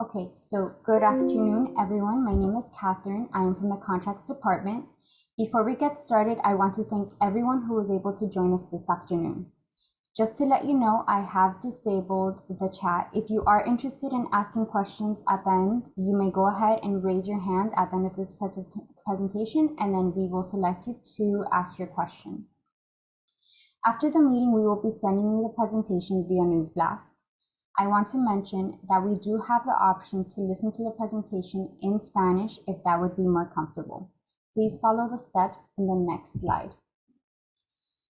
Okay, so good afternoon, everyone. My name is Catherine. I am from the Contracts Department. Before we get started, I want to thank everyone who was able to join us this afternoon. Just to let you know, I have disabled the chat. If you are interested in asking questions at the end, you may go ahead and raise your hand at the end of this presentation, and then we will select you to ask your question. After the meeting, we will be sending you the presentation via News Blast. I want to mention that we do have the option to listen to the presentation in Spanish if that would be more comfortable. Please follow the steps in the next slide.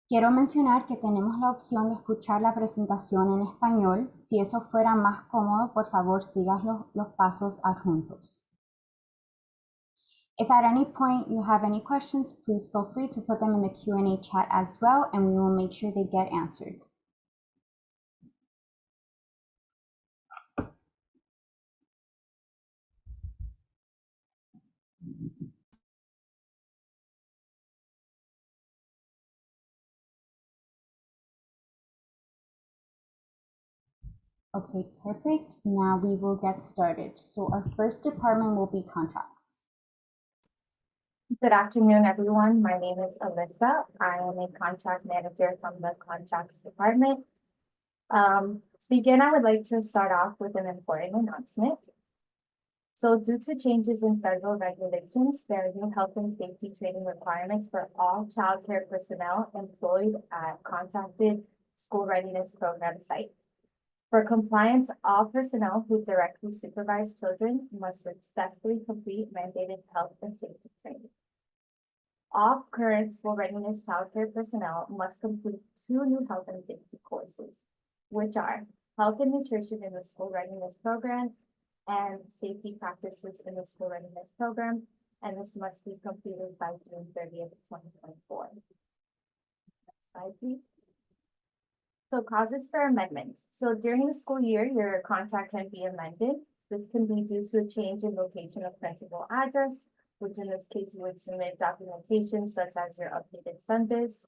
Quiero mencionar que tenemos la opción de escuchar la presentación en español. Si eso fuera más cómodo, por favor, siga los pasos adjuntos. If at any point you have any questions, please feel free to put them in the Q&A chat as well, and we will make sure they get answered. Okay, perfect. Now we will get started. So our first department will be contracts. Good afternoon, everyone. My name is Alyssa. I am a contract manager from the contracts department. To begin, I would like to start off with an important announcement. So due to changes in federal regulations, there are new health and safety training requirements for all childcare personnel employed at contracted school readiness program sites. For compliance, all personnel who directly supervise children must successfully complete mandated health and safety training. All current school readiness childcare personnel must complete 2 new health and safety courses, which are Health and Nutrition in the School Readiness Program and Safety Practices in the School Readiness Program, and this must be completed by June 30th, 2024. Next slide, please. So causes for amendments. So during the school year, your contract can be amended. This can be due to a change in location of principal address, which in this case you would submit documentation such as your updated SunBiz,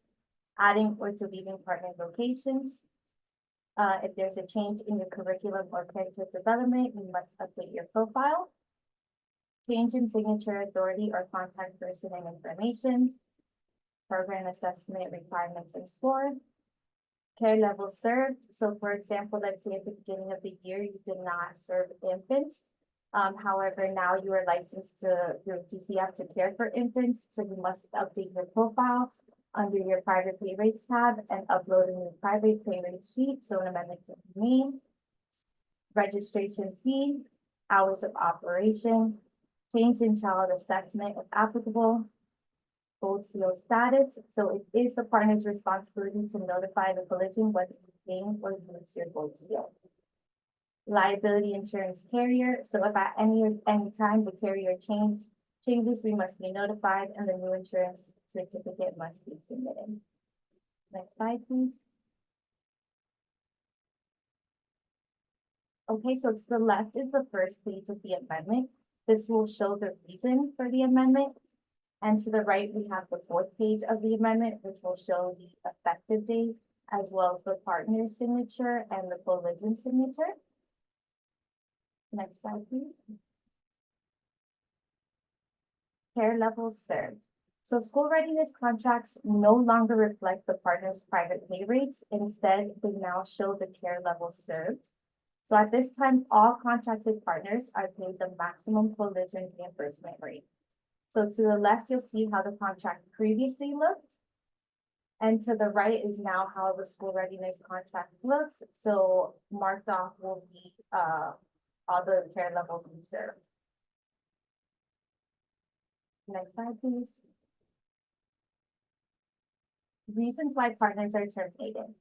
adding or deleting partner locations. If there's a change in your curriculum or character development, you must update your profile. Change in signature authority or contact person and information. Program assessment requirements and score. Care level served. So for example, let's say at the beginning of the year, you did not serve infants. However, now you are licensed through DCF to care for infants. So you must update your profile under your private pay rates tab and upload a new private pay rate sheet. So an amendment can be made. Registration fee, hours of operation, change in child assessment if applicable. Gold seal status. So it is the partner's responsibility to notify the collision whether you gain or lose your gold seal. Liability insurance carrier. So if at any time the carrier changes, we must be notified and the new insurance certificate must be submitted. Next slide, please. Okay, so to the left is the first page of the amendment. This will show the reason for the amendment. And to the right, we have the 4th page of the amendment, which will show the effective date, as well as the partner's signature and the collision signature. Next slide, please. Care levels served. So school readiness contracts no longer reflect the partner's private pay rates. Instead, they now show the care levels served. So at this time, all contracted partners are paid the maximum collision reimbursement rate. So to the left, you'll see how the contract previously looked. And to the right is now how the school readiness contract looks. So marked off will be all the care levels served. Next slide, please. Reasons why partners are terminated.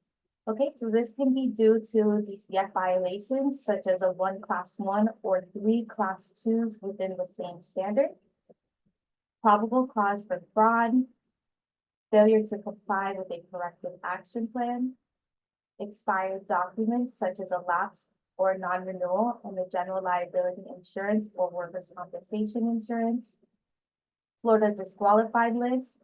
Okay, so this can be due to DCF violations, such as a 1 class 1 or 3 class 2s within the same standard. Probable cause for fraud, failure to comply with a corrective action plan, expired documents such as a lapse or non-renewal in the general liability insurance or workers' compensation insurance, Florida disqualified list,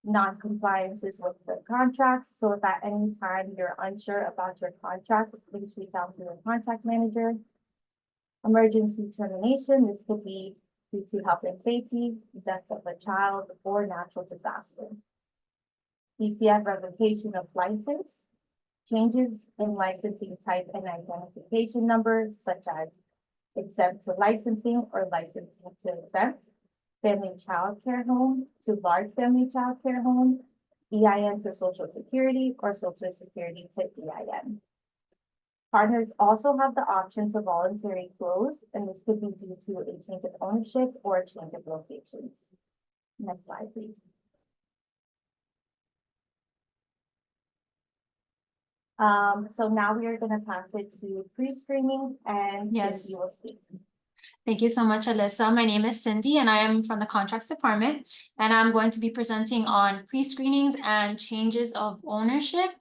non-compliances with the contracts. So if at any time you're unsure about your contract, please reach out to your contract manager. Emergency termination, this could be due to health and safety, death of a child, or natural disaster. DCF revocation of license, changes in licensing type and identification numbers such as exempt to licensing or licensing to exempt, family child care home to large family child care home, EIN to Social Security or Social Security to EIN. Partners also have the option to voluntarily close, and this could be due to a change of ownership or a change of locations. Next slide, please. So now we are going to pass it to pre-screening, and Yes. Cindy will speak. Thank you so much, Alyssa. My name is Cindy and I am from the Contracts Department, and I'm going to be presenting on pre-screenings and changes of ownership,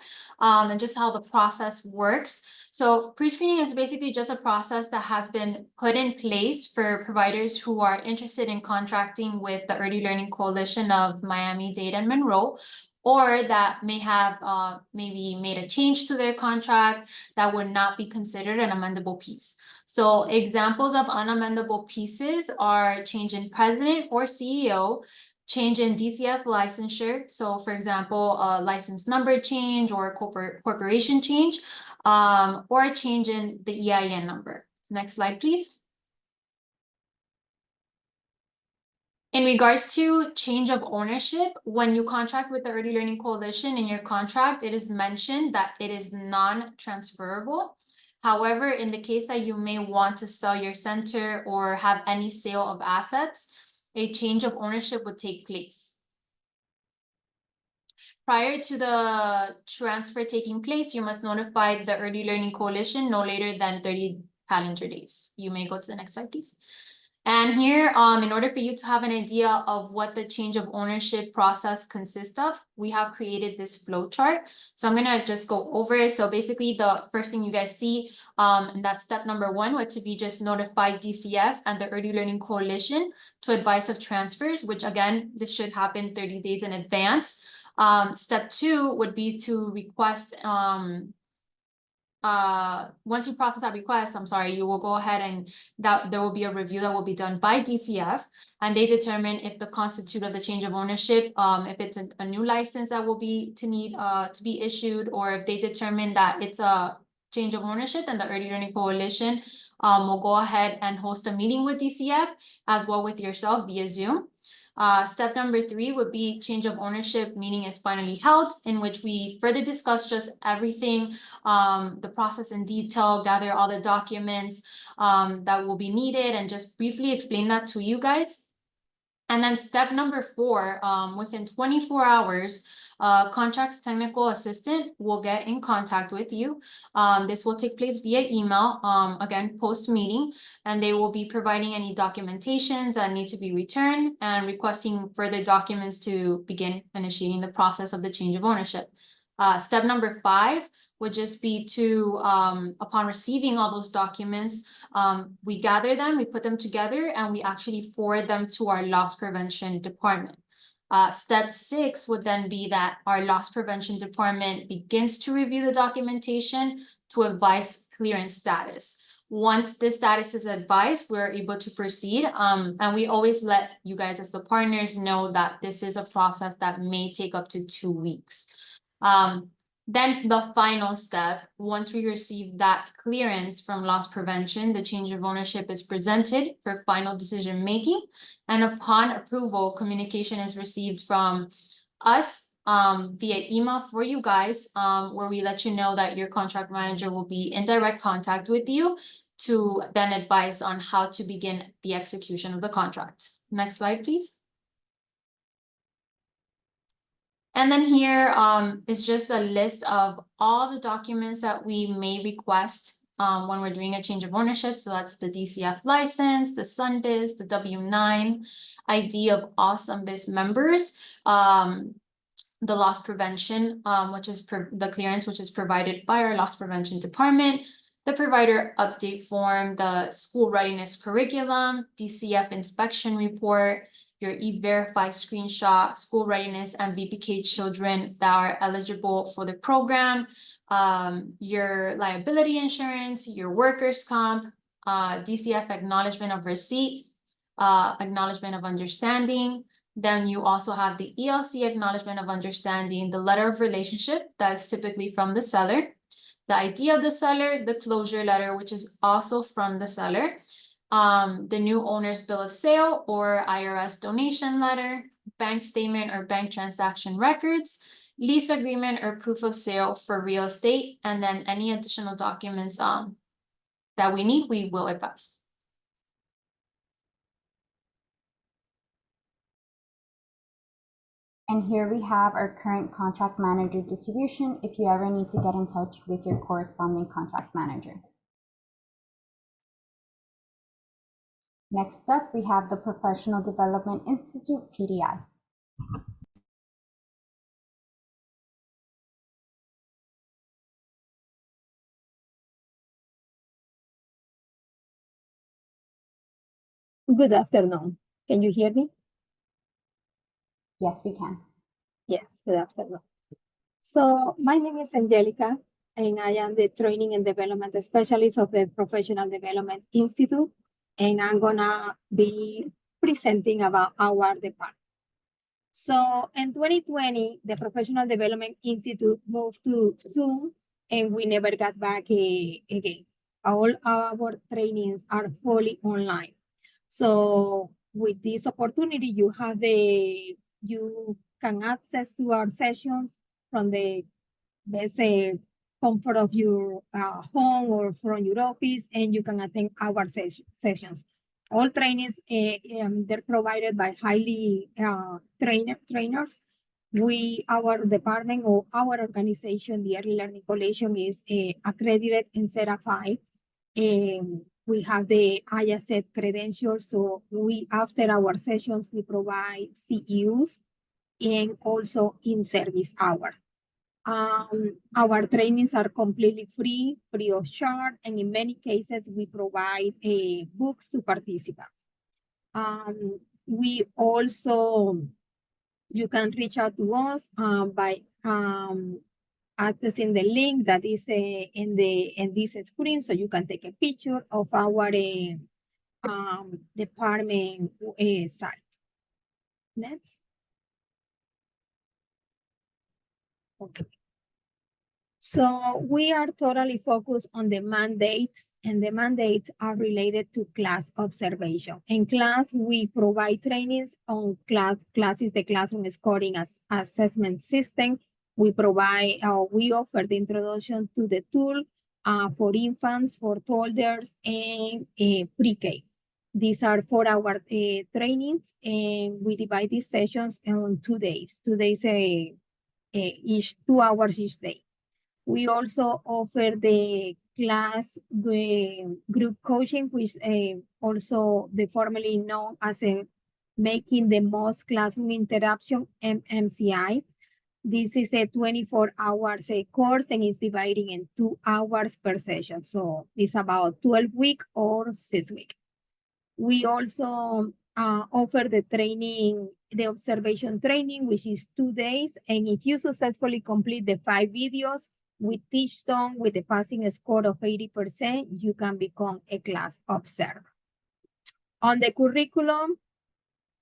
and just how the process works. So pre-screening is basically just a process that has been put in place for providers who are interested in contracting with the Early Learning Coalition of Miami-Dade and Monroe, or that may have maybe made a change to their contract that would not be considered an amendable piece. So examples of unamendable pieces are change in president or CEO, change in DCF licensure. So for example, a license number change or corporation change, or a change in the EIN number. Next slide, please. In regards to change of ownership, when you contract with the Early Learning Coalition in your contract, it is mentioned that it is non-transferable. However, in the case that you may want to sell your center or have any sale of assets, a change of ownership would take place. Prior to the transfer taking place, you must notify the Early Learning Coalition no later than 30 calendar days. You may go to the next slide, please. And here, in order for you to have an idea of what the change of ownership process consists of, we have created this flow chart. So I'm gonna just go over it. So basically the first thing you guys see, and that's step number 1, would to be just notify DCF and the Early Learning Coalition to advise of transfers, which again, this should happen 30 days in advance. Step 2 would be to request, once you process that request, you will go ahead and that there will be a review that will be done by DCF, and they determine if the constitute of the change of ownership, if it's a new license that will be to be issued, or if they determine that it's a change of ownership, and the Early Learning Coalition will go ahead and host a meeting with DCF as well with yourself via Zoom. Step number 3 would be change of ownership meeting is finally held, in which we further discuss just everything, the process in detail, gather all the documents that will be needed, and just briefly explain that to you guys. And then step number 4, within 24 hours, contracts technical assistant will get in contact with you. This will take place via email, again, post meeting, and they will be providing any documentations that need to be returned and requesting further documents to begin initiating the process of the change of ownership. Step number 5 would just be to, upon receiving all those documents, we gather them, we put them together, and we actually forward them to our loss prevention department. Step 6 would then be that our loss prevention department begins to review the documentation to advise clearance status. Once this status is advised, we're able to proceed. And we always let you guys as the partners know that this is a process that may take up to 2 weeks. Then the final step, once we receive that clearance from loss prevention, the change of ownership is presented for final decision making. And upon approval, communication is received from us via email for you guys, where we let you know that your contract manager will be in direct contact with you to then advise on how to begin the execution of the contract. Next slide, please. And then here is just a list of all the documents that we may request when we're doing a change of ownership. So that's the DCF license, the SunBiz, the W-9, ID of all SunBiz members, the loss prevention, which is the clearance, which is provided by our loss prevention department, the provider update form, the school readiness curriculum, DCF inspection report, your E-Verify screenshot, school readiness and VPK children that are eligible for the program, your liability insurance, your workers' comp, DCF acknowledgement of receipt, acknowledgement of understanding. Then you also have the ELC acknowledgement of understanding, the letter of relationship that's typically from the seller, the ID of the seller, the closure letter, which is also from the seller, the new owner's bill of sale or IRS donation letter, bank statement or bank transaction records, lease agreement or proof of sale for real estate, and then any additional documents that we need, we will advise. And here we have our current contract manager distribution if you ever need to get in touch with your corresponding contract manager. Next up, we have the Professional Development Institute, PDI. Good afternoon. Can you hear me? Yes, we can. Yes, good afternoon. So my name is Angelica, and I am the Training and Development Specialist of the Professional Development Institute, and I'm gonna be presenting about our department. So in 2020, the Professional Development Institute moved to Zoom, and we never got back again. All our trainings are fully online. So with this opportunity, you can access to our sessions from the best comfort of your home or from your office, and you can attend our sessions. All trainings, they're provided by highly trainers. Our department or our organization, the Early Learning Coalition, is accredited in certified. We have the IACET credentials, so after our sessions, we provide CEUs and also in-service hours. Our trainings are completely free of charge, and in many cases, we provide books to participants. We also, you can reach out to us by accessing the link that is in this screen, so you can take a picture of our department site. Next. Okay. So we are totally focused on the mandates, and the mandates are related to class observation. In class, we provide trainings on class is the classroom scoring assessment system. We offer the introduction to the tool for infants, for toddlers, and pre-K. These are 4-hour trainings, and we divide these sessions on 2 days. 2 days each, 2 hours each day. We also offer the group coaching, which also formerly known as Making the Most Classroom Interaction, MCI. This is a 24 hours course, and is divided in 2 hours per session. So it's about 12 weeks or 6 weeks. We also offer the training, the observation training, which is 2 days. And if you successfully complete the 5 videos, we teach them with a passing score of 80%, you can become a class observer. On the curriculum,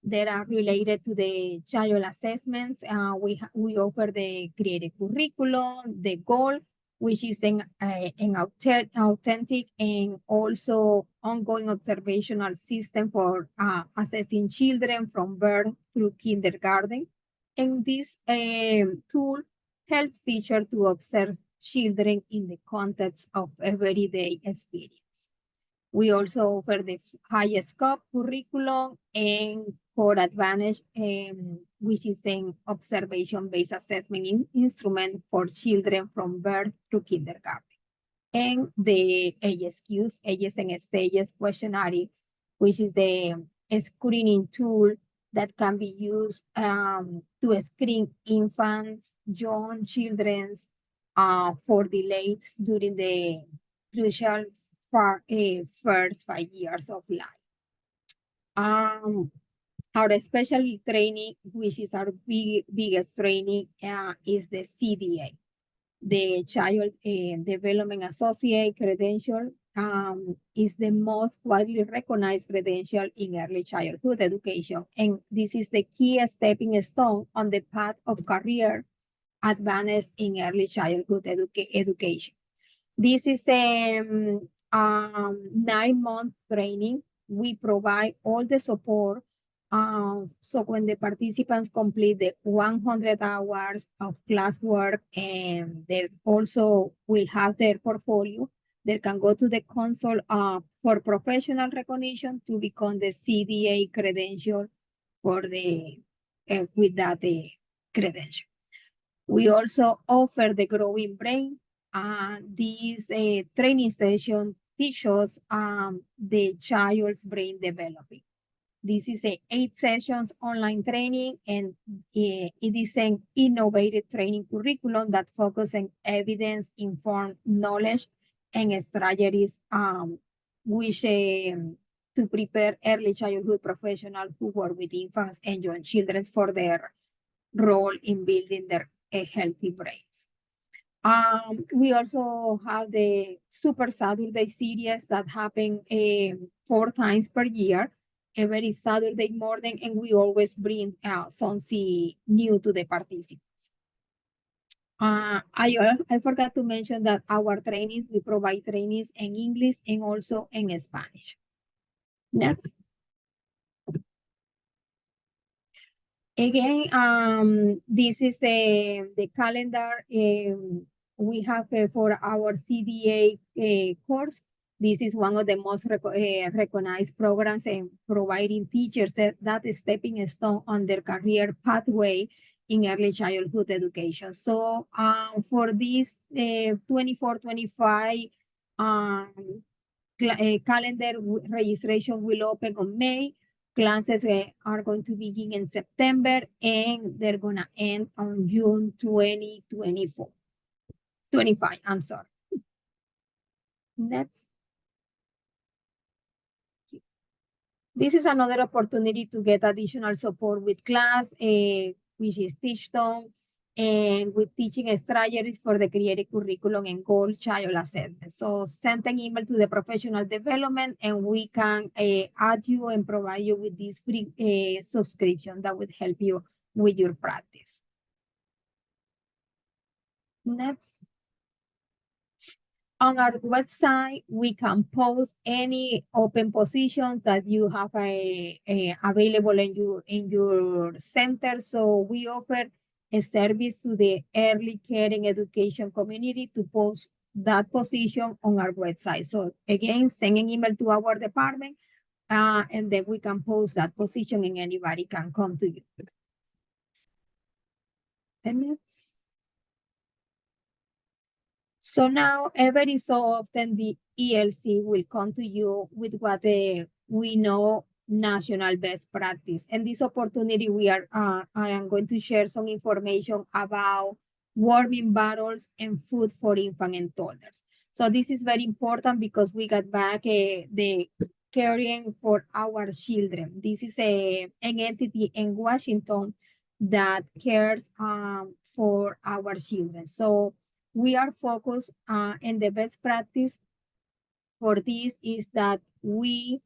that are related to the child assessments, we offer the creative curriculum, the goal, which is an authentic and also ongoing observational system for assessing children from birth through kindergarten. And this tool helps teachers to observe children in the context of everyday experience. We also offer the high scope curriculum and Core Advantage, which is an observation-based assessment instrument for children from birth to kindergarten. And the ASQs, Ages and Stages questionnaire, which is the screening tool that can be used to screen infants, young children for delays during the crucial first 5 years of life. Our special training, which is our biggest training, is the CDA, the Child Development Associate Credential. is the most widely recognized credential in early childhood education. And this is the key stepping stone on the path of career advanced in early childhood education. This is a 9-month training. We provide all the support. So when the participants complete the 100 hours of classwork, and they also will have their portfolio, they can go to the console for professional recognition to become the CDA credential for the with that credential. We also offer the Growing Brain. This training session teaches the child's brain developing. This is a 8 sessions online training, and it is an innovative training curriculum that focuses on evidence-informed knowledge and strategies, which to prepare early childhood professionals who work with infants and young children for their role in building their healthy brains. We also have the Super Saturday series that happen 4 times per year, every Saturday morning, and we always bring something new to the participants. I forgot to mention that our trainings, we provide trainings in English and also in Spanish. Next. Again, this is the calendar we have for our CDA course. This is one of the most recognized programs in providing teachers that stepping stone on their career pathway in early childhood education. So for this 24-25 calendar, registration will open on May. Classes are going to begin in September, and they're going to end on June 25, I'm sorry. Next. This is another opportunity to get additional support with class, which is Teachtone, and with teaching strategies for the creative curriculum and goal child assessment. So send an email to the professional development, and we can add you and provide you with this free subscription that would help you with your practice. Next. On our website, we can post any open positions that you have available in your center. So we offer a service to the early care and education community to post that position on our website. So again, send an email to our department, and then we can post that position and anybody can come to you. And next. So now, every so often, the ELC will come to you with what we know national best practice. And this opportunity, I am going to share some information about warming bottles and food for infant and toddlers. So this is very important because we got back the caring for our children. This is an entity in Washington that cares for our children. So we are focused in the best practice for this is that we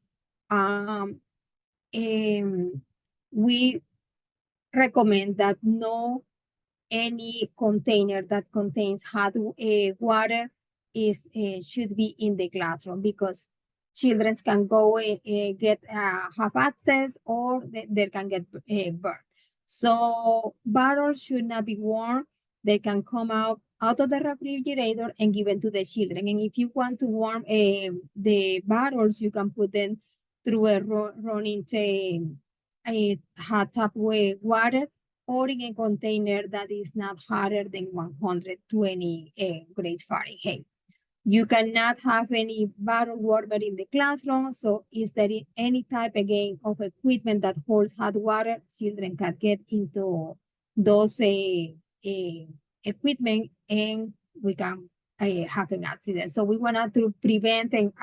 recommend that no any container that contains hot water should be in the classroom, because children can go have access, or they can get burned. So bottles should not be warm. They can come out of the refrigerator and given to the children. And if you want to warm the bottles, you can put them through a running a hot tap with water, or in a container that is not hotter than 120 degrees Fahrenheit. You cannot have any bottled water in the classroom. So if there is any type again of equipment that holds hot water, children can get into those equipment and we can have an accident. So we want to prevent, and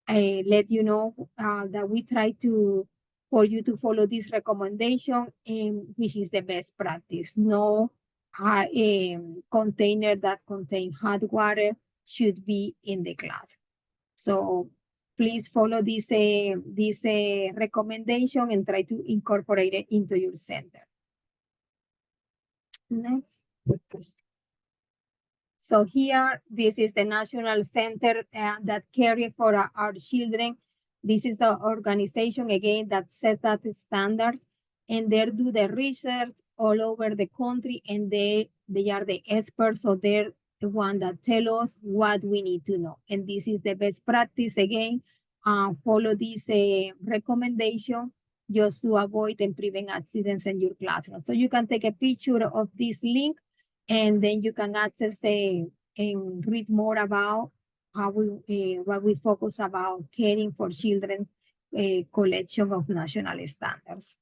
I let you know that we try for you to follow this recommendation, which is the best practice. No container that contains hot water should be in the class. So please follow this recommendation and try to incorporate it into your center. Next. So here, this is the National Center that cares for our children. This is the organization, again, that sets up the standards, and they do the research all over the country, and they are the experts, so they're the one that tell us what we need to know. And this is the best practice, again, follow this recommendation just to avoid and prevent accidents in your classroom. So you can take a picture of this link, and then you can access and read more about how we what we focus about caring for children, collection of national standards.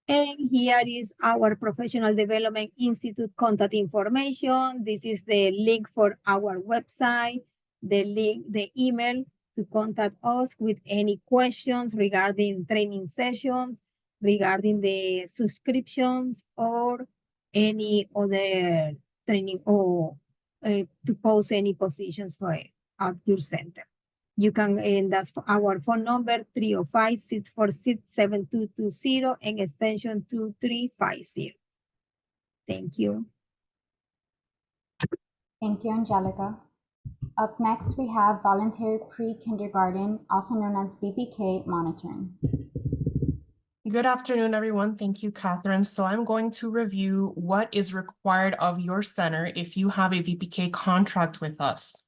And here is our Professional Development Institute contact information. This is the link for our website, the email to contact us with any questions regarding training sessions, regarding the subscriptions, or any other training, or to post any positions for at your center. You can, and that's our phone number, 305-646-7220 and extension 2350. Thank you. Thank you, Angelica. Up next, we have voluntary pre-kindergarten, also known as VPK monitoring. Good afternoon, everyone. Thank you, Catherine. So I'm going to review what is required of your center if you have a VPK contract with us.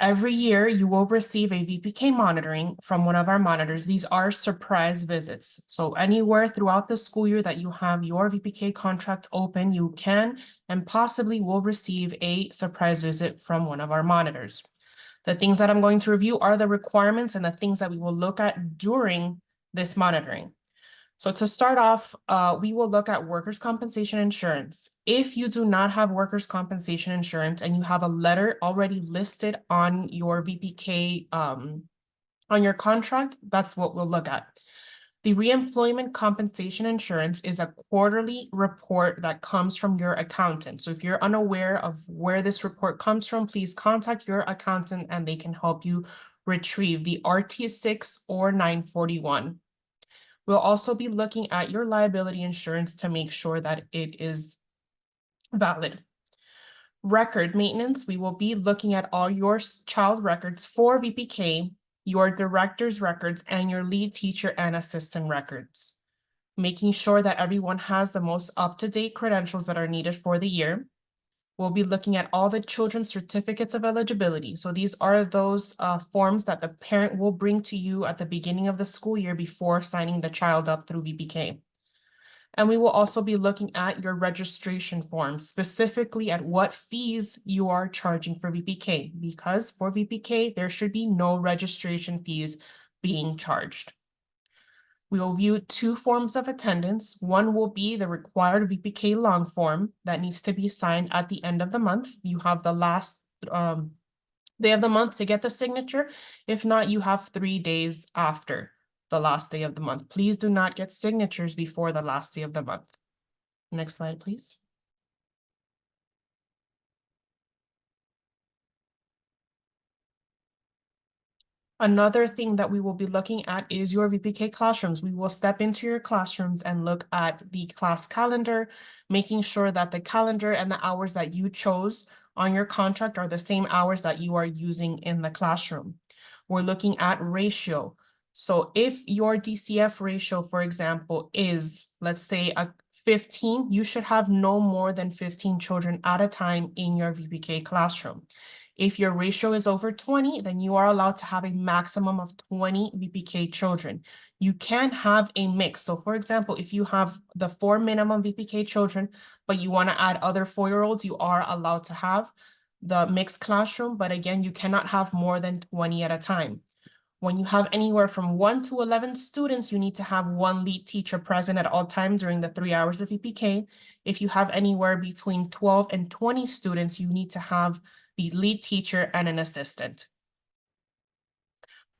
Every year, you will receive a VPK monitoring from one of our monitors. These are surprise visits. So anywhere throughout the school year that you have your VPK contract open, you can and possibly will receive a surprise visit from one of our monitors. The things that I'm going to review are the requirements and the things that we will look at during this monitoring. So to start off, we will look at workers' compensation insurance. If you do not have workers' compensation insurance and you have a letter already listed on your VPK, on your contract, that's what we'll look at. The reemployment compensation insurance is a quarterly report that comes from your accountant. So if you're unaware of where this report comes from, please contact your accountant and they can help you retrieve the RT6 or 941. We'll also be looking at your liability insurance to make sure that it is valid. Record maintenance, we will be looking at all your child records for VPK, your director's records, and your lead teacher and assistant records. Making sure that everyone has the most up-to-date credentials that are needed for the year. We'll be looking at all the children's certificates of eligibility. So these are those forms that the parent will bring to you at the beginning of the school year before signing the child up through VPK. And we will also be looking at your registration forms, specifically at what fees you are charging for VPK, because for VPK, there should be no registration fees being charged. We will view two forms of attendance. One will be the required VPK long form that needs to be signed at the end of the month. You have the last day of the month to get the signature. If not, you have 3 days after the last day of the month. Please do not get signatures before the last day of the month. Next slide, please. Another thing that we will be looking at is your VPK classrooms. We will step into your classrooms and look at the class calendar, making sure that the calendar and the hours that you chose on your contract are the same hours that you are using in the classroom. We're looking at ratio. So if your DCF ratio, for example, is, let's say, a 15, you should have no more than 15 children at a time in your VPK classroom. If your ratio is over 20, then you are allowed to have a maximum of 20 VPK children. You can have a mix. So for example, if you have the 4 minimum VPK children, but you want to add other 4-year-olds, you are allowed to have the mixed classroom. But again, you cannot have more than 20 at a time. When you have anywhere from 1 to 11 students, you need to have 1 lead teacher present at all times during the 3 hours of VPK. If you have anywhere between 12 and 20 students, you need to have the lead teacher and an assistant.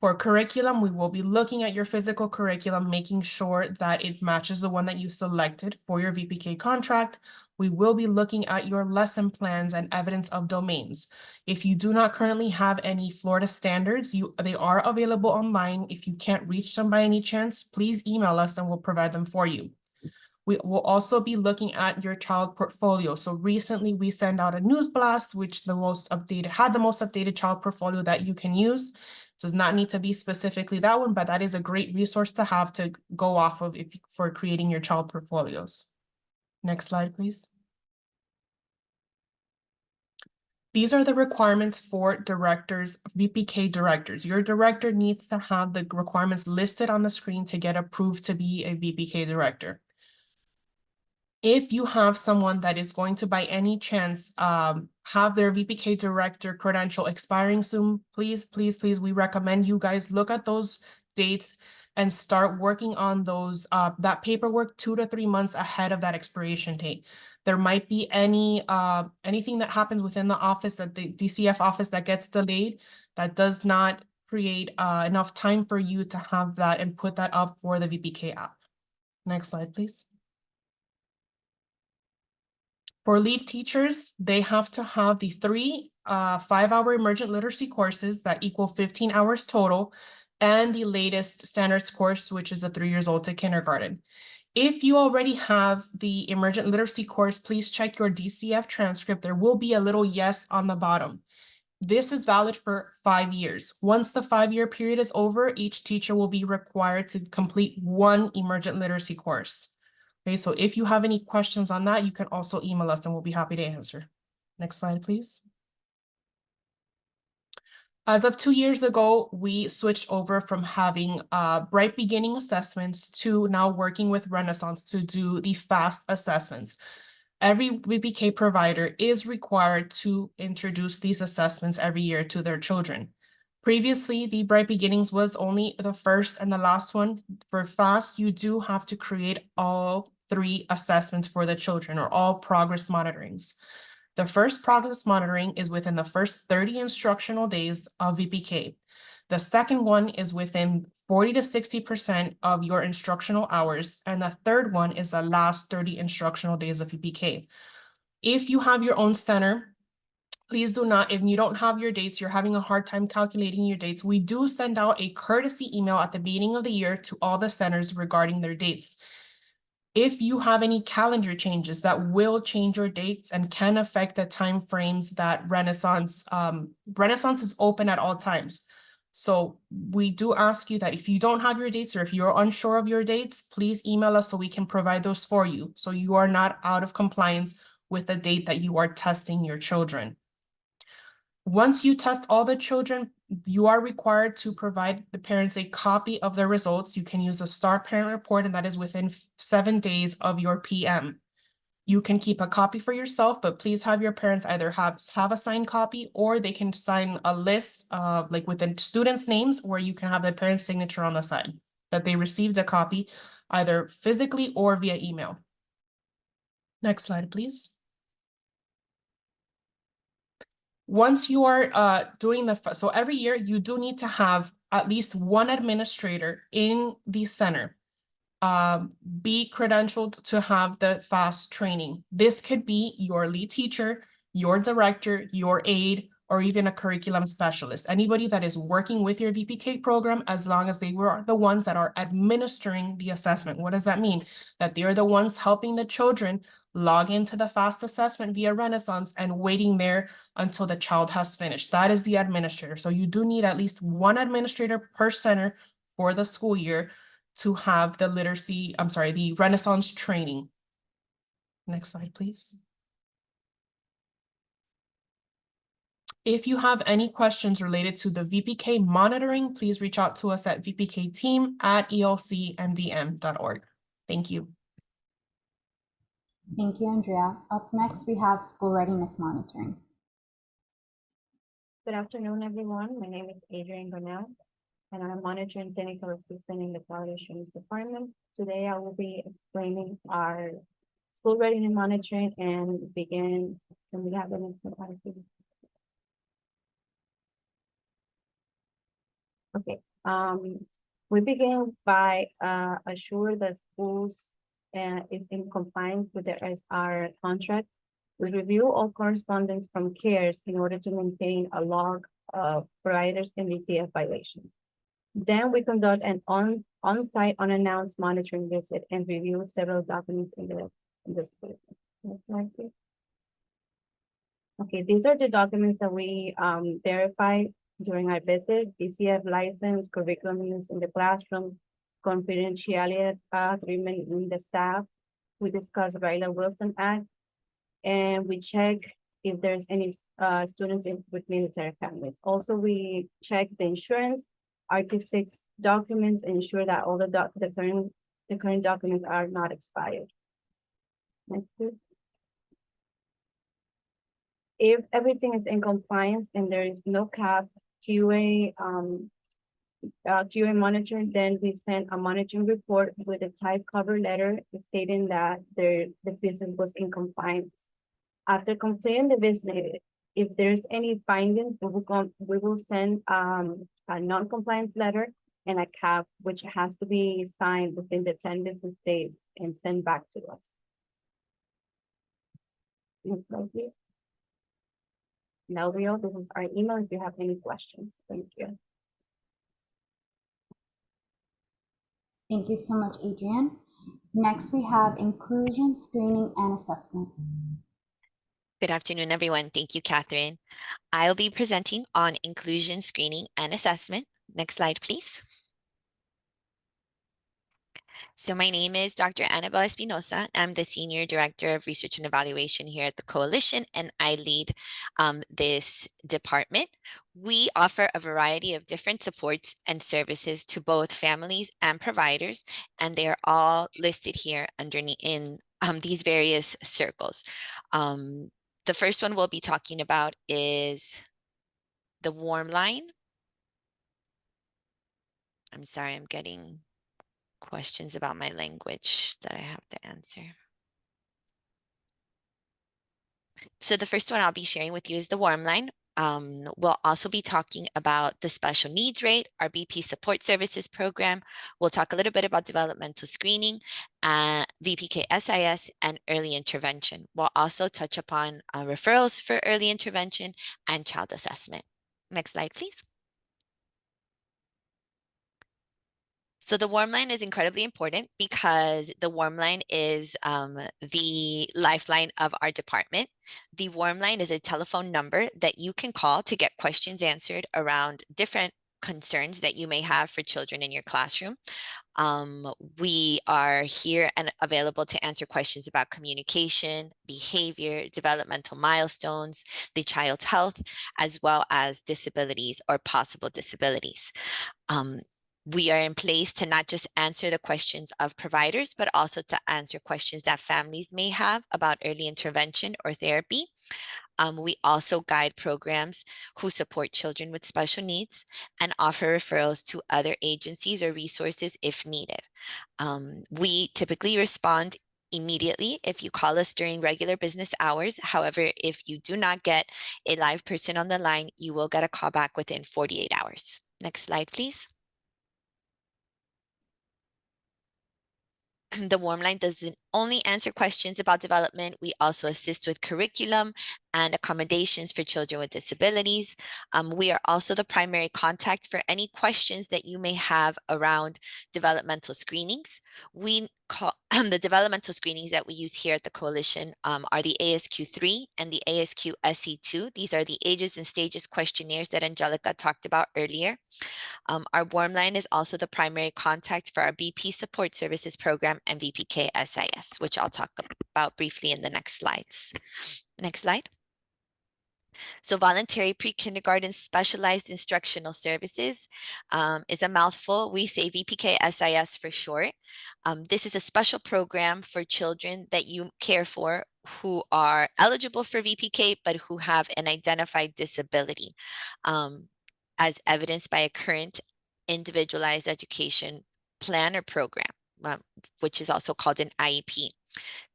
For curriculum, we will be looking at your physical curriculum, making sure that it matches the one that you selected for your VPK contract. We will be looking at your lesson plans and evidence of domains. If you do not currently have any Florida standards, they are available online. If you can't reach them by any chance, please email us and we'll provide them for you. We will also be looking at your child portfolio. So recently we sent out a news blast, which had the most updated child portfolio that you can use. Does not need to be specifically that one, but that is a great resource to have to go off of for creating your child portfolios. Next slide, please. These are the requirements for directors, VPK directors. Your director needs to have the requirements listed on the screen to get approved to be a VPK director. If you have someone that is going to, by any chance, have their VPK director credential expiring soon, please, we recommend you guys look at those dates and start working on those that paperwork 2 to 3 months ahead of that expiration date. There might be anything that happens within the office, that the DCF office, that gets delayed, that does not create enough time for you to have that and put that up for the VPK app. Next slide, please. For lead teachers, they have to have the 3 5-hour emergent literacy courses that equal 15 hours total, and the latest standards course, which is the 3 years old to kindergarten. If you already have the emergent literacy course, please check your DCF transcript. There will be a little yes on the bottom. This is valid for 5 years. Once the 5-year period is over, each teacher will be required to complete 1 emergent literacy course. Okay, so if you have any questions on that, you can also email us and we'll be happy to answer. Next slide, please. As of 2 years ago, we switched over from having bright beginning assessments to now working with Renaissance to do the fast assessments. Every VPK provider is required to introduce these assessments every year to their children. Previously, the Bright Beginnings was only the first and the last one. For FAST, you do have to create all 3 assessments for the children, or all progress monitorings. The first progress monitoring is within the first 30 instructional days of VPK. The second one is within 40 to 60% of your instructional hours, and the third one is the last 30 instructional days of VPK. If you have your own center, please do not, if you don't have your dates, you're having a hard time calculating your dates, we do send out a courtesy email at the beginning of the year to all the centers regarding their dates. If you have any calendar changes that will change your dates and can affect the time frames that Renaissance is open at all times. So we do ask you that if you don't have your dates, or if you're unsure of your dates, please email us so we can provide those for you, so you are not out of compliance with the date that you are testing your children. Once you test all the children, you are required to provide the parents a copy of the results. You can use a STAR parent report, and that is within 7 days of your PM. You can keep a copy for yourself, but please have your parents either have a signed copy, or they can sign a list like with the students' names, where you can have the parent's signature on the side that they received a copy either physically or via email. Next slide, please. Once you are doing so every year you do need to have at least 1 administrator in the center be credentialed to have the FAST training. This could be your lead teacher, your director, your aide, or even a curriculum specialist. Anybody that is working with your VPK program, as long as they were the ones that are administering the assessment. What does that mean? That they are the ones helping the children log into the FAST assessment via Renaissance and waiting there until the child has finished. That is the administrator. So you do need at least 1 administrator per center for the school year to have the Renaissance training. Next slide, please. If you have any questions related to the VPK monitoring, please reach out to us at vpkteam@elcmdm.org. Thank you. Thank you, Andrea. Up next, we have school readiness monitoring. Good afternoon, everyone. My name is Adrienne Burnell, and I'm a monitoring technical assistant in the Quality Assurance Department. Today, I will be explaining our school readiness monitoring and begin. Can we have the next slide, please? Okay, We begin by assure that schools is in compliance with the SR contract. We review all correspondence from CARES in order to maintain a log of providers and VCF violations. Then we conduct an on-site unannounced monitoring visit and review several documents in the school. Next slide, please. Okay, these are the documents that we verified during our visit: VCF license, curriculum use in the classroom, confidentiality agreement in the staff. We discussed Ryla Wilson Act, and we check if there's any students with military families. Also, we check the insurance, RT6 documents, and ensure that all the current documents are not expired. Next, please. If everything is in compliance and there is no cap, QA monitoring, then we send a monitoring report with a type cover letter stating that the business was in compliance. After completing the visit, if there's any findings, we will send a non-compliance letter and a cap, which has to be signed within the 10 business days and sent back to us. Next slide, please. Now, Rio, this is our email if you have any questions. Thank you. Thank you so much, Adrienne. Next, we have inclusion, screening, and assessment. Good afternoon, everyone. Thank you, Catherine. I'll be presenting on inclusion, screening, and assessment. Next slide, please. So my name is Dr. Annabelle Espinosa. I'm the Senior Director of Research and Evaluation here at the Coalition, and I lead this department. We offer a variety of different supports and services to both families and providers, and they are all listed here underneath in these various circles. The first one we'll be talking about is the warm line. I'm sorry, I'm getting questions about my language that I have to answer. So the first one I'll be sharing with you is the warm line. We'll also be talking about the special needs rate, our BP support services program. We'll talk a little bit about developmental screening, VPK SIS, and early intervention. We'll also touch upon referrals for early intervention and child assessment. Next slide, please. So the warm line is incredibly important because the warm line is the lifeline of our department. The warm line is a telephone number that you can call to get questions answered around different concerns that you may have for children in your classroom. We are here and available to answer questions about communication, behavior, developmental milestones, the child's health, as well as disabilities or possible disabilities. We are in place to not just answer the questions of providers, but also to answer questions that families may have about early intervention or therapy. We also guide programs who support children with special needs and offer referrals to other agencies or resources if needed. We typically respond immediately if you call us during regular business hours. However, if you do not get a live person on the line, you will get a call back within 48 hours. Next slide, please. The warm line doesn't only answer questions about development. We also assist with curriculum and accommodations for children with disabilities. We are also the primary contact for any questions that you may have around developmental screenings. We call the developmental screenings that we use here at the Coalition are the ASQ3 and the ASQ SE2. These are the ages and stages questionnaires that Angelica talked about earlier. Our warm line is also the primary contact for our BP support services program and VPK SIS, which I'll talk about briefly in the next slides. Next slide. So voluntary pre-kindergarten specialized instructional services is a mouthful. We say VPK SIS for short. This is a special program for children that you care for who are eligible for VPK, but who have an identified disability, as evidenced by a current individualized education plan or program, which is also called an IEP.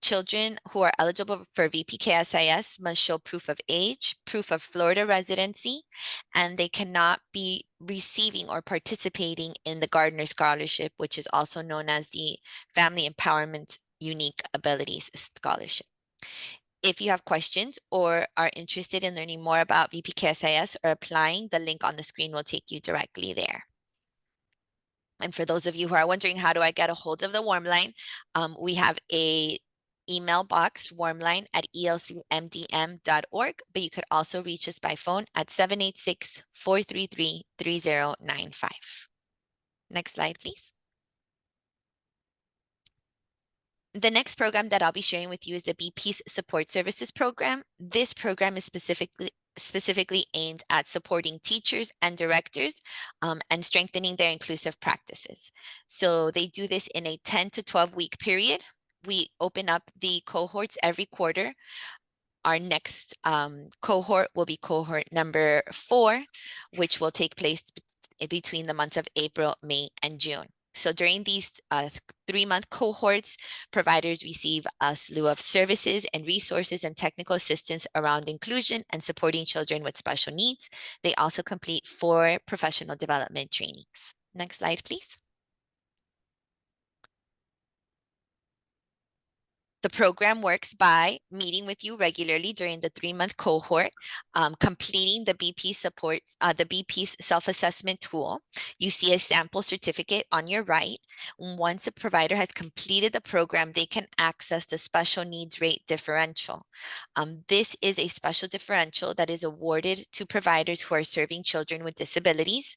Children who are eligible for VPK-SIS must show proof of age, proof of Florida residency, and they cannot be receiving or participating in the Gardner Scholarship, which is also known as the Family Empowerment Unique Abilities Scholarship. If you have questions or are interested in learning more about VPK-SIS or applying, the link on the screen will take you directly there. And for those of you who are wondering, how do I get a hold of the warm line? We have a email box, warmline at elcmdm.org, but you could also reach us by phone at 786-433-3095. Next slide, please. The next program that I'll be sharing with you is the BP's Support Services Program. This program is specifically aimed at supporting teachers and directors and strengthening their inclusive practices. So they do this in a 10 to 12 week period. We open up the cohorts every quarter. Our next cohort will be cohort number 4, which will take place between the months of April, May, and June. So during these 3-month cohorts, providers receive a slew of services and resources and technical assistance around inclusion and supporting children with special needs. They also complete 4 professional development trainings. Next slide, please. The program works by meeting with you regularly during the 3-month cohort, completing the BP's self-assessment tool. You see a sample certificate on your right. Once a provider has completed the program, they can access the special needs rate differential. This is a special differential that is awarded to providers who are serving children with disabilities.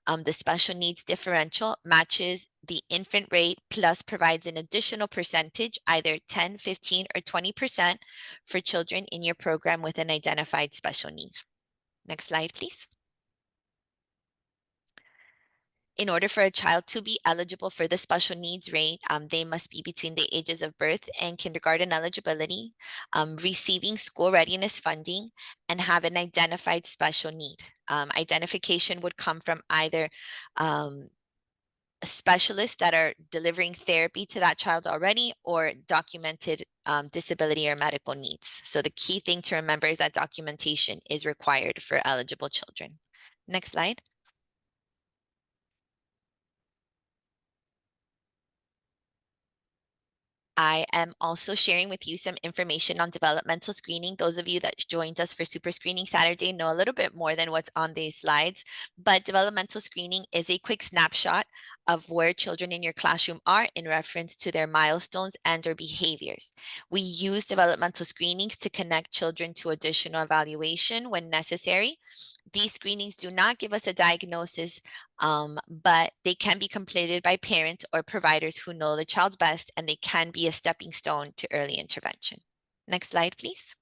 The special needs differential matches the infant rate plus provides an additional percentage, either 10, 15, or 20% for children in your program with an identified special need. Next slide, please. In order for a child to be eligible for the special needs rate, they must be between the ages of birth and kindergarten eligibility, receiving school readiness funding, and have an identified special need. Identification would come from either specialists that are delivering therapy to that child already, or documented disability or medical needs. So the key thing to remember is that documentation is required for eligible children. Next slide. I am also sharing with you some information on developmental screening. Those of you that joined us for Super Screening Saturday know a little bit more than what's on these slides, but developmental screening is a quick snapshot of where children in your classroom are in reference to their milestones and their behaviors. We use developmental screenings to connect children to additional evaluation when necessary. These screenings do not give us a diagnosis, but they can be completed by parents or providers who know the child's best, and they can be a stepping stone to early intervention. Next slide, please.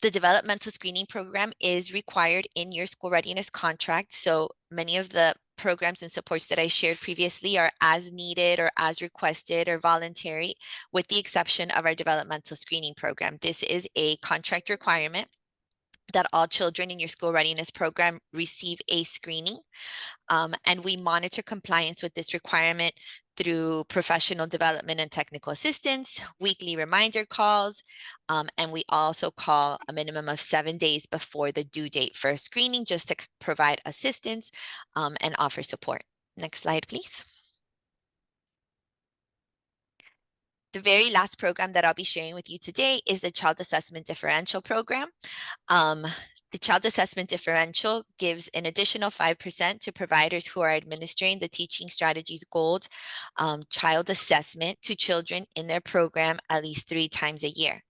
The developmental screening program is required in your school readiness contract. So many of the programs and supports that I shared previously are as needed or as requested or voluntary, with the exception of our developmental screening program. This is a contract requirement that all children in your school readiness program receive a screening. And we monitor compliance with this requirement through professional development and technical assistance, weekly reminder calls, and we also call a minimum of 7 days before the due date for a screening, just to provide assistance and offer support. Next slide, please. The very last program that I'll be sharing with you today is the Child Assessment Differential Program. The Child Assessment Differential gives an additional 5% to providers who are administering the Teaching Strategies Gold Child Assessment to children in their program at least 3 times a year.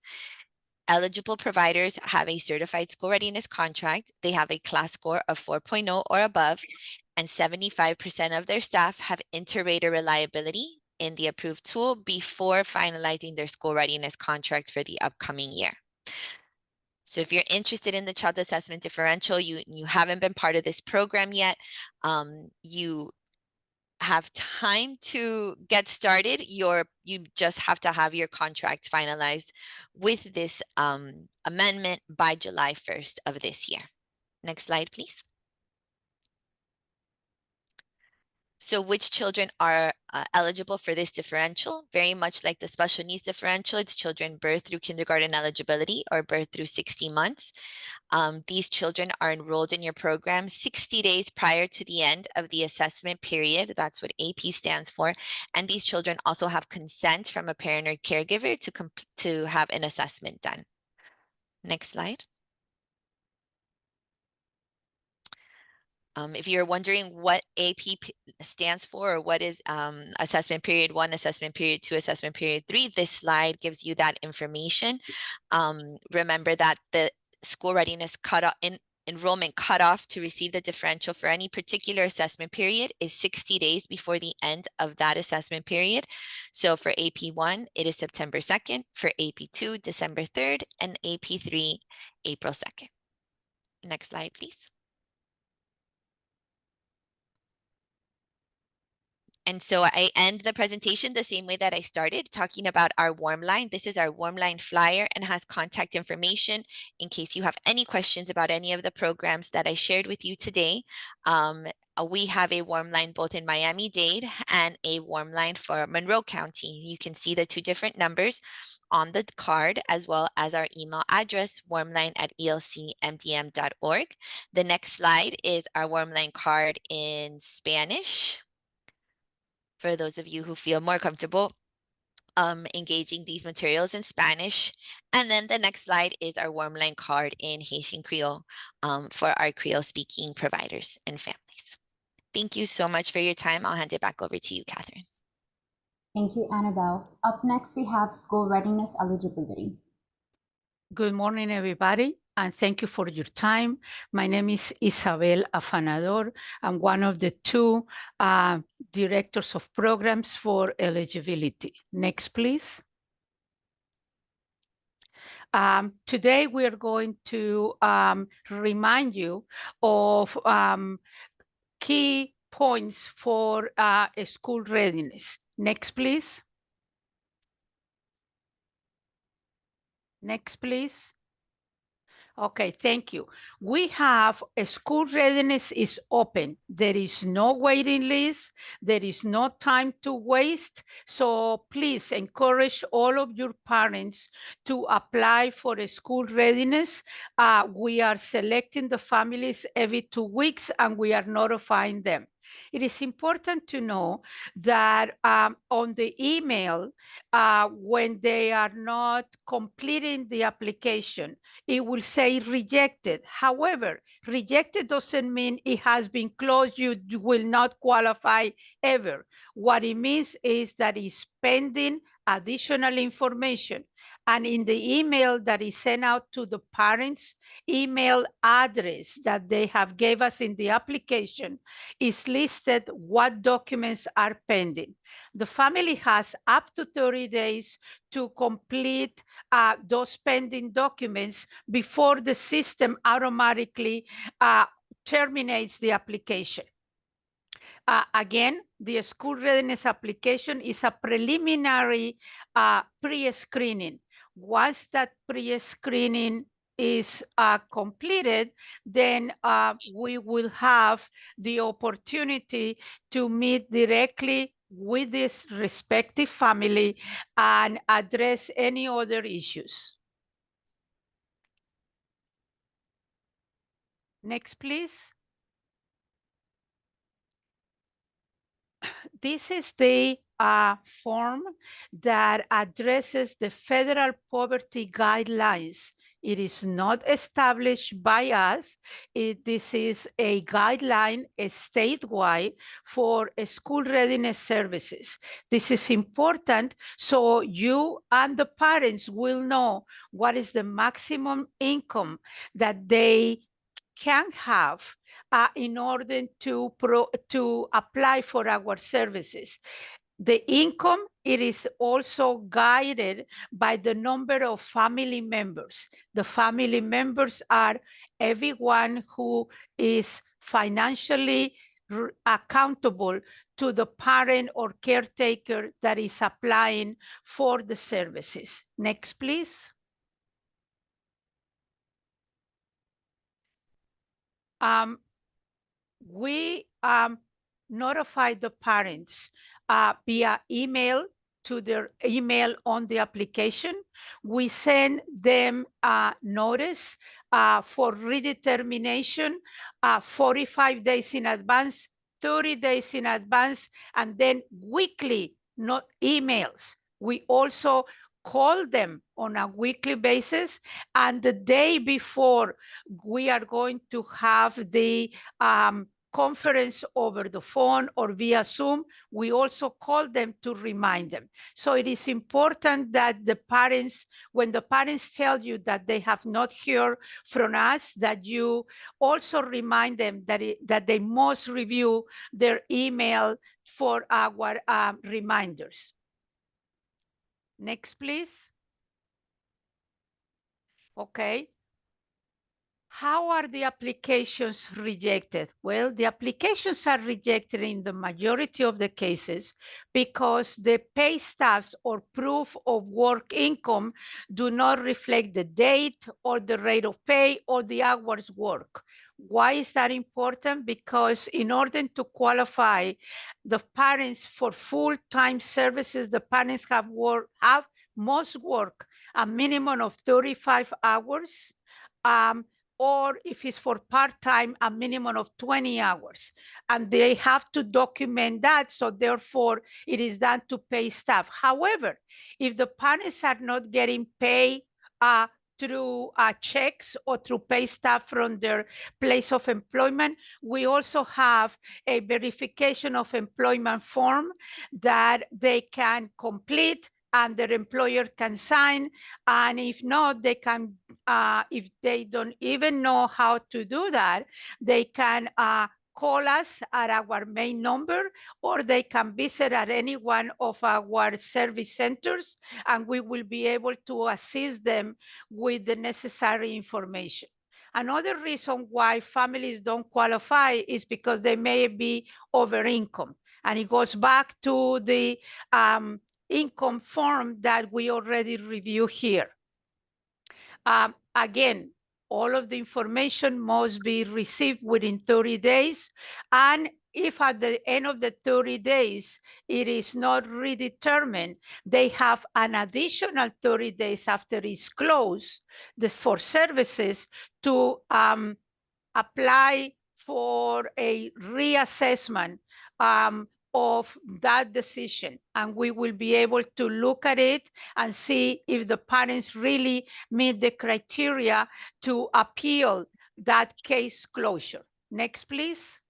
Eligible providers have a certified school readiness contract. They have a class score of 4.0 or above, and 75% of their staff have inter-rater reliability in the approved tool before finalizing their school readiness contract for the upcoming year. So if you're interested in the Child Assessment Differential, you haven't been part of this program yet, you have time to get started. You just have to have your contract finalized with this amendment by July 1st of this year. Next slide, please. So which children are eligible for this differential? Very much like the special needs differential, it's children birth through kindergarten eligibility or birth through 60 months. These children are enrolled in your program 60 days prior to the end of the assessment period. That's what AP stands for. And these children also have consent from a parent or caregiver to have an assessment done. Next slide. If you're wondering what AP stands for, or what is assessment period 1, assessment period 2, assessment period 3, this slide gives you that information. Remember that the school readiness enrollment cutoff to receive the differential for any particular assessment period is 60 days before the end of that assessment period. So for AP1, it is September 2nd, for AP2, December 3rd, and AP3, April 2nd. Next slide, please. And so I end the presentation the same way that I started, talking about our warm line. This is our warm line flyer and has contact information in case you have any questions about any of the programs that I shared with you today. We have a warm line both in Miami-Dade and a warm line for Monroe County. You can see the 2 different numbers on the card, as well as our email address, warmline@elcmdm.org. The next slide is our warm line card in Spanish, for those of you who feel more comfortable engaging these materials in Spanish. And then the next slide is our warm line card in Haitian Creole for our Creole speaking providers and families. Thank you so much for your time. I'll hand it back over to you, Catherine. Thank you, Annabelle. Up next, we have school readiness eligibility. Good morning, everybody, and thank you for your time. My name is Isabel Afanador. I'm one of the 2 directors of programs for eligibility. Next, please. Today, we are going to remind you of key points for school readiness. Next, please. Next, please. Okay, thank you. We have a school readiness is open. There is no waiting list. There is no time to waste. So please encourage all of your parents to apply for a school readiness. We are selecting the families every 2 weeks and we are notifying them. It is important to know that on the email, when they are not completing the application, it will say rejected. However, rejected doesn't mean it has been closed. You will not qualify ever. What it means is that it's pending additional information. And in the email that is sent out to the parents' email address that they have gave us in the application is listed what documents are pending. The family has up to 30 days to complete those pending documents before the system automatically terminates the application. Again, the school readiness application is a preliminary pre-screening. Once that pre-screening is completed, then we will have the opportunity to meet directly with this respective family and address any other issues. Next, please. This is the form that addresses the federal poverty guidelines. It is not established by us. This is a guideline statewide for school readiness services. This is important so you and the parents will know what is the maximum income that they can have in order to apply for our services. The income, it is also guided by the number of family members. The family members are everyone who is financially accountable to the parent or caretaker that is applying for the services. Next, please. We notify the parents via email to their email on the application. We send them a notice for redetermination 45 days in advance, 30 days in advance, and then weekly not emails. We also call them on a weekly basis, and the day before we are going to have the conference over the phone or via Zoom, we also call them to remind them. So it is important that the parents, when the parents tell you that they have not heard from us, that you also remind them that they must review their email for our reminders. Next, please. Okay. How are the applications rejected? Well, the applications are rejected in the majority of the cases because the pay stubs or proof of work income do not reflect the date or the rate of pay or the hours work. Why is that important? Because in order to qualify the parents for full-time services, the parents must work a minimum of 35 hours. Or if it's for part-time, a minimum of 20 hours. And they have to document that, so therefore it is done to pay staff. However, if the parents are not getting paid through checks or through pay staff from their place of employment, we also have a verification of employment form that they can complete and their employer can sign. And if not, they can, if they don't even know how to do that, they can call us at our main number, or they can visit at any one of our service centers, and we will be able to assist them with the necessary information. Another reason why families don't qualify is because they may be over income. And it goes back to the income form that we already reviewed here. Again, all of the information must be received within 30 days. And if at the end of the 30 days, it is not redetermined, they have an additional 30 days after it's closed for services to apply for a reassessment of that decision. And we will be able to look at it and see if the parents really meet the criteria to appeal that case closure. Next, please.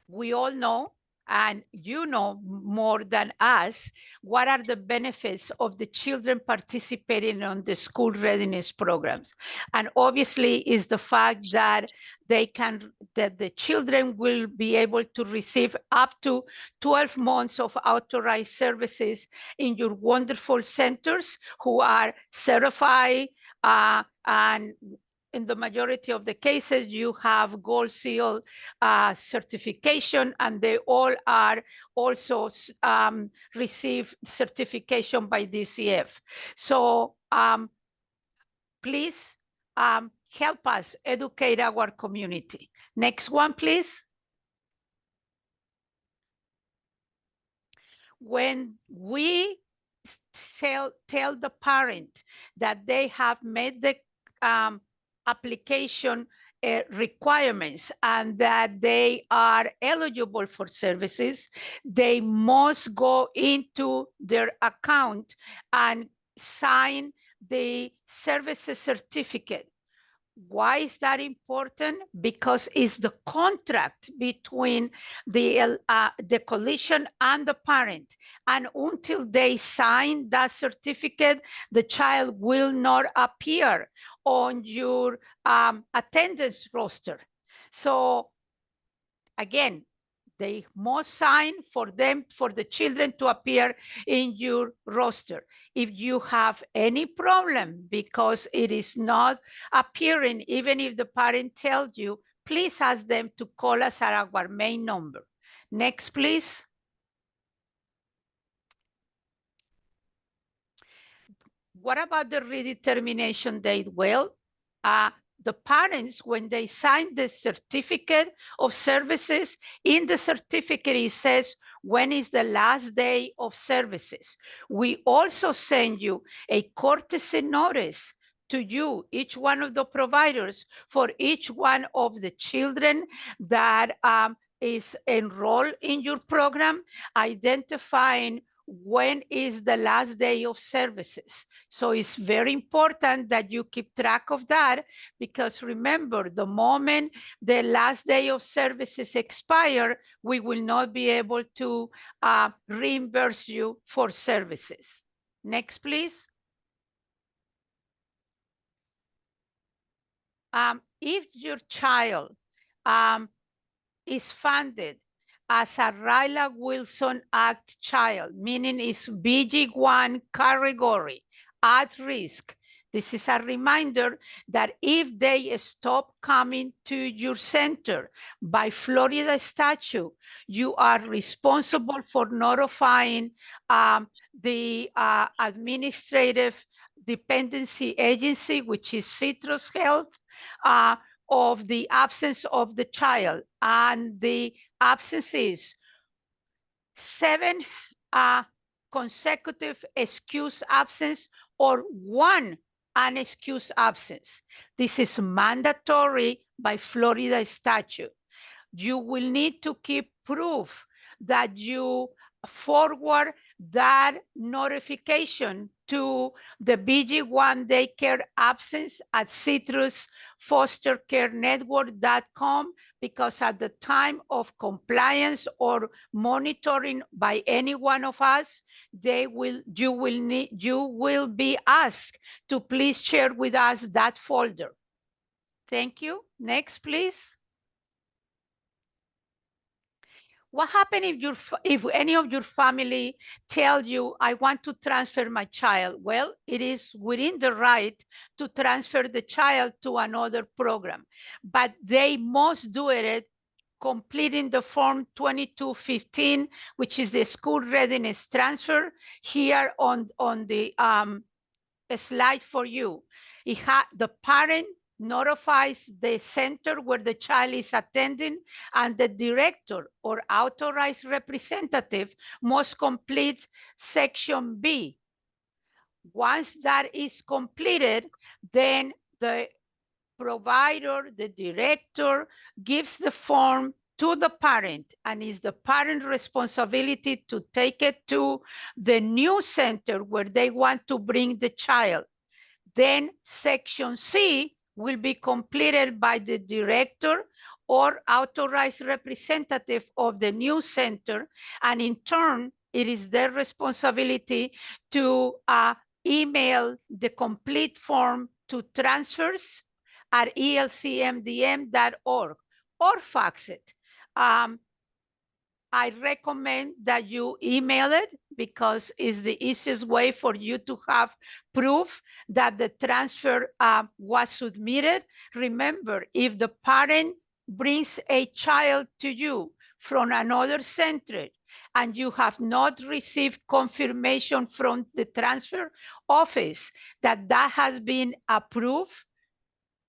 We all know, and you know more than us, what are the benefits of the children participating on the school readiness programs. And obviously is the fact that that the children will be able to receive up to 12 months of authorized services in your wonderful centers who are certified, and in the majority of the cases, you have Gold Seal certification, and they all are also receive certification by DCF. So please help us educate our community. Next one, please. When we tell the parent that they have met the application requirements and that they are eligible for services, they must go into their account and sign the services certificate. Why is that important? Because it's the contract between the coalition and the parent. And until they sign that certificate, the child will not appear on your attendance roster. So again, they must sign for the children to appear in your roster. If you have any problem because it is not appearing, even if the parent tells you, please ask them to call us at our main number. Next, please. What about the redetermination date? Well, the parents, when they sign the certificate of services, in the certificate it says when is the last day of services. We also send you a courtesy notice to you, each one of the providers, for each one of the children that is enrolled in your program, identifying when is the last day of services. So it's very important that you keep track of that, because remember, the moment the last day of services expire, we will not be able to reimburse you for services. Next, please. If your child is funded as a Ryla Wilson Act child, meaning it's BG1 category, at risk, this is a reminder that if they stop coming to your center by Florida statute, you are responsible for notifying the administrative dependency agency, which is Citrus Health, of the absence of the child, and the absence is 7 consecutive excused absence or 1 unexcused absence. This is mandatory by Florida statute. You will need to keep proof that you forward that notification to the BG1 daycare absence at citrusfostercarenetwork.com, because at the time of compliance or monitoring by any one of us, you will be asked to please share with us that folder. Thank you. Next, please. What happens if any of your family tell you, I want to transfer my child? Well, it is within the right to transfer the child to another program, but they must do it completing the form 2215, which is the school readiness transfer, here on the slide for you. The parent notifies the center where the child is attending, and the director or authorized representative must complete section B. Once that is completed, then the provider, the director, gives the form to the parent, and it's the parent responsibility to take it to the new center where they want to bring the child. Then section C will be completed by the director or authorized representative of the new center, and in turn, it is their responsibility to email the complete form to transfers@elcmdm.org or fax it. I recommend that you email it, because it's the easiest way for you to have proof that the transfer was submitted. Remember, if the parent brings a child to you from another center and you have not received confirmation from the transfer office that that has been approved,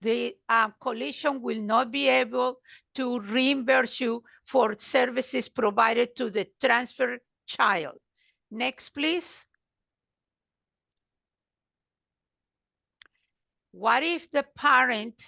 the coalition will not be able to reimburse you for services provided to the transfer child. Next, please. What if the parent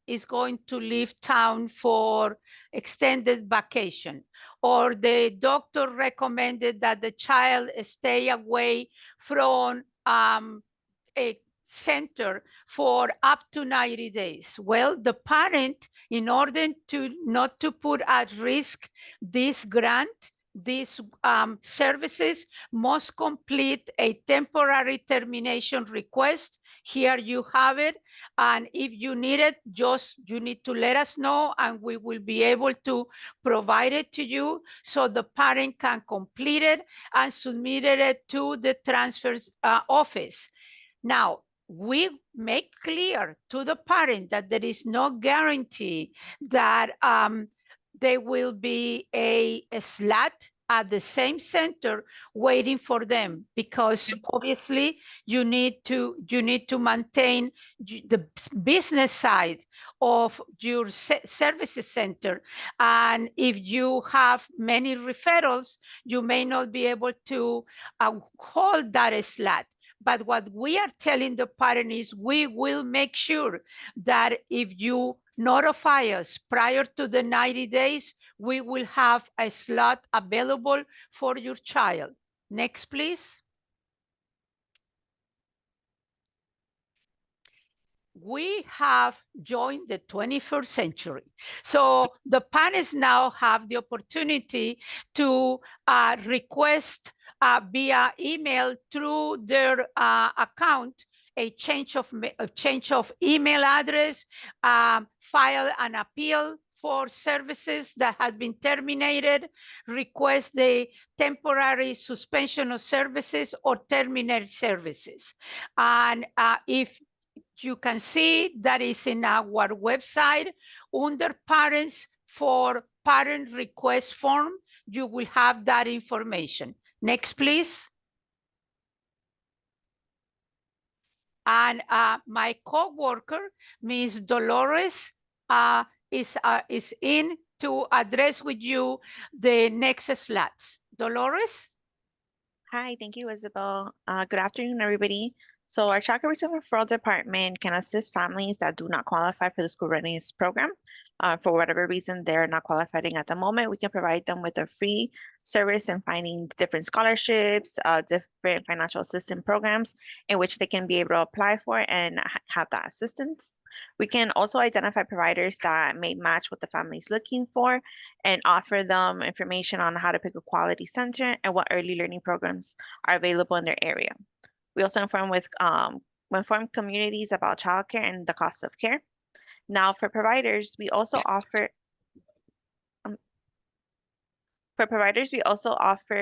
is going to leave town for extended vacation, or the doctor recommended that the child stay away from a center for up to 90 days? Well, the parent, in order to not to put at risk this grant, these services, must complete a temporary termination request. Here you have it, and if you need it, you need to let us know, and we will be able to provide it to you so the parent can complete it and submit it to the transfers office. Now, we make clear to the parent that there is no guarantee that there will be a slot at the same center waiting for them, because obviously you need to maintain the business side of your services center. And if you have many referrals, you may not be able to hold that slot. But what we are telling the parent is we will make sure that if you notify us prior to the 90 days, we will have a slot available for your child. Next, please. We have joined the 21st century. So the parents now have the opportunity to request via email through their account a change of email address, file an appeal for services that had been terminated, request the temporary suspension of services or terminate services. And if you can see that is in our website under parents for parent request form. You will have that information. Next, please. And my co-worker, Ms. Dolores, is in to address with you the next slides. Dolores? Hi, thank you, Isabel. Good afternoon, everybody. So our Child Care Referral Department can assist families that do not qualify for the school readiness program. For whatever reason, they're not qualifying at the moment. We can provide them with a free service in finding different scholarships, different financial assistance programs in which they can be able to apply for and have that assistance. We can also identify providers that may match what the family is looking for and offer them information on how to pick a quality center and what early learning programs are available in their area. We also inform communities about childcare and the cost of care. Now, for providers, we also offer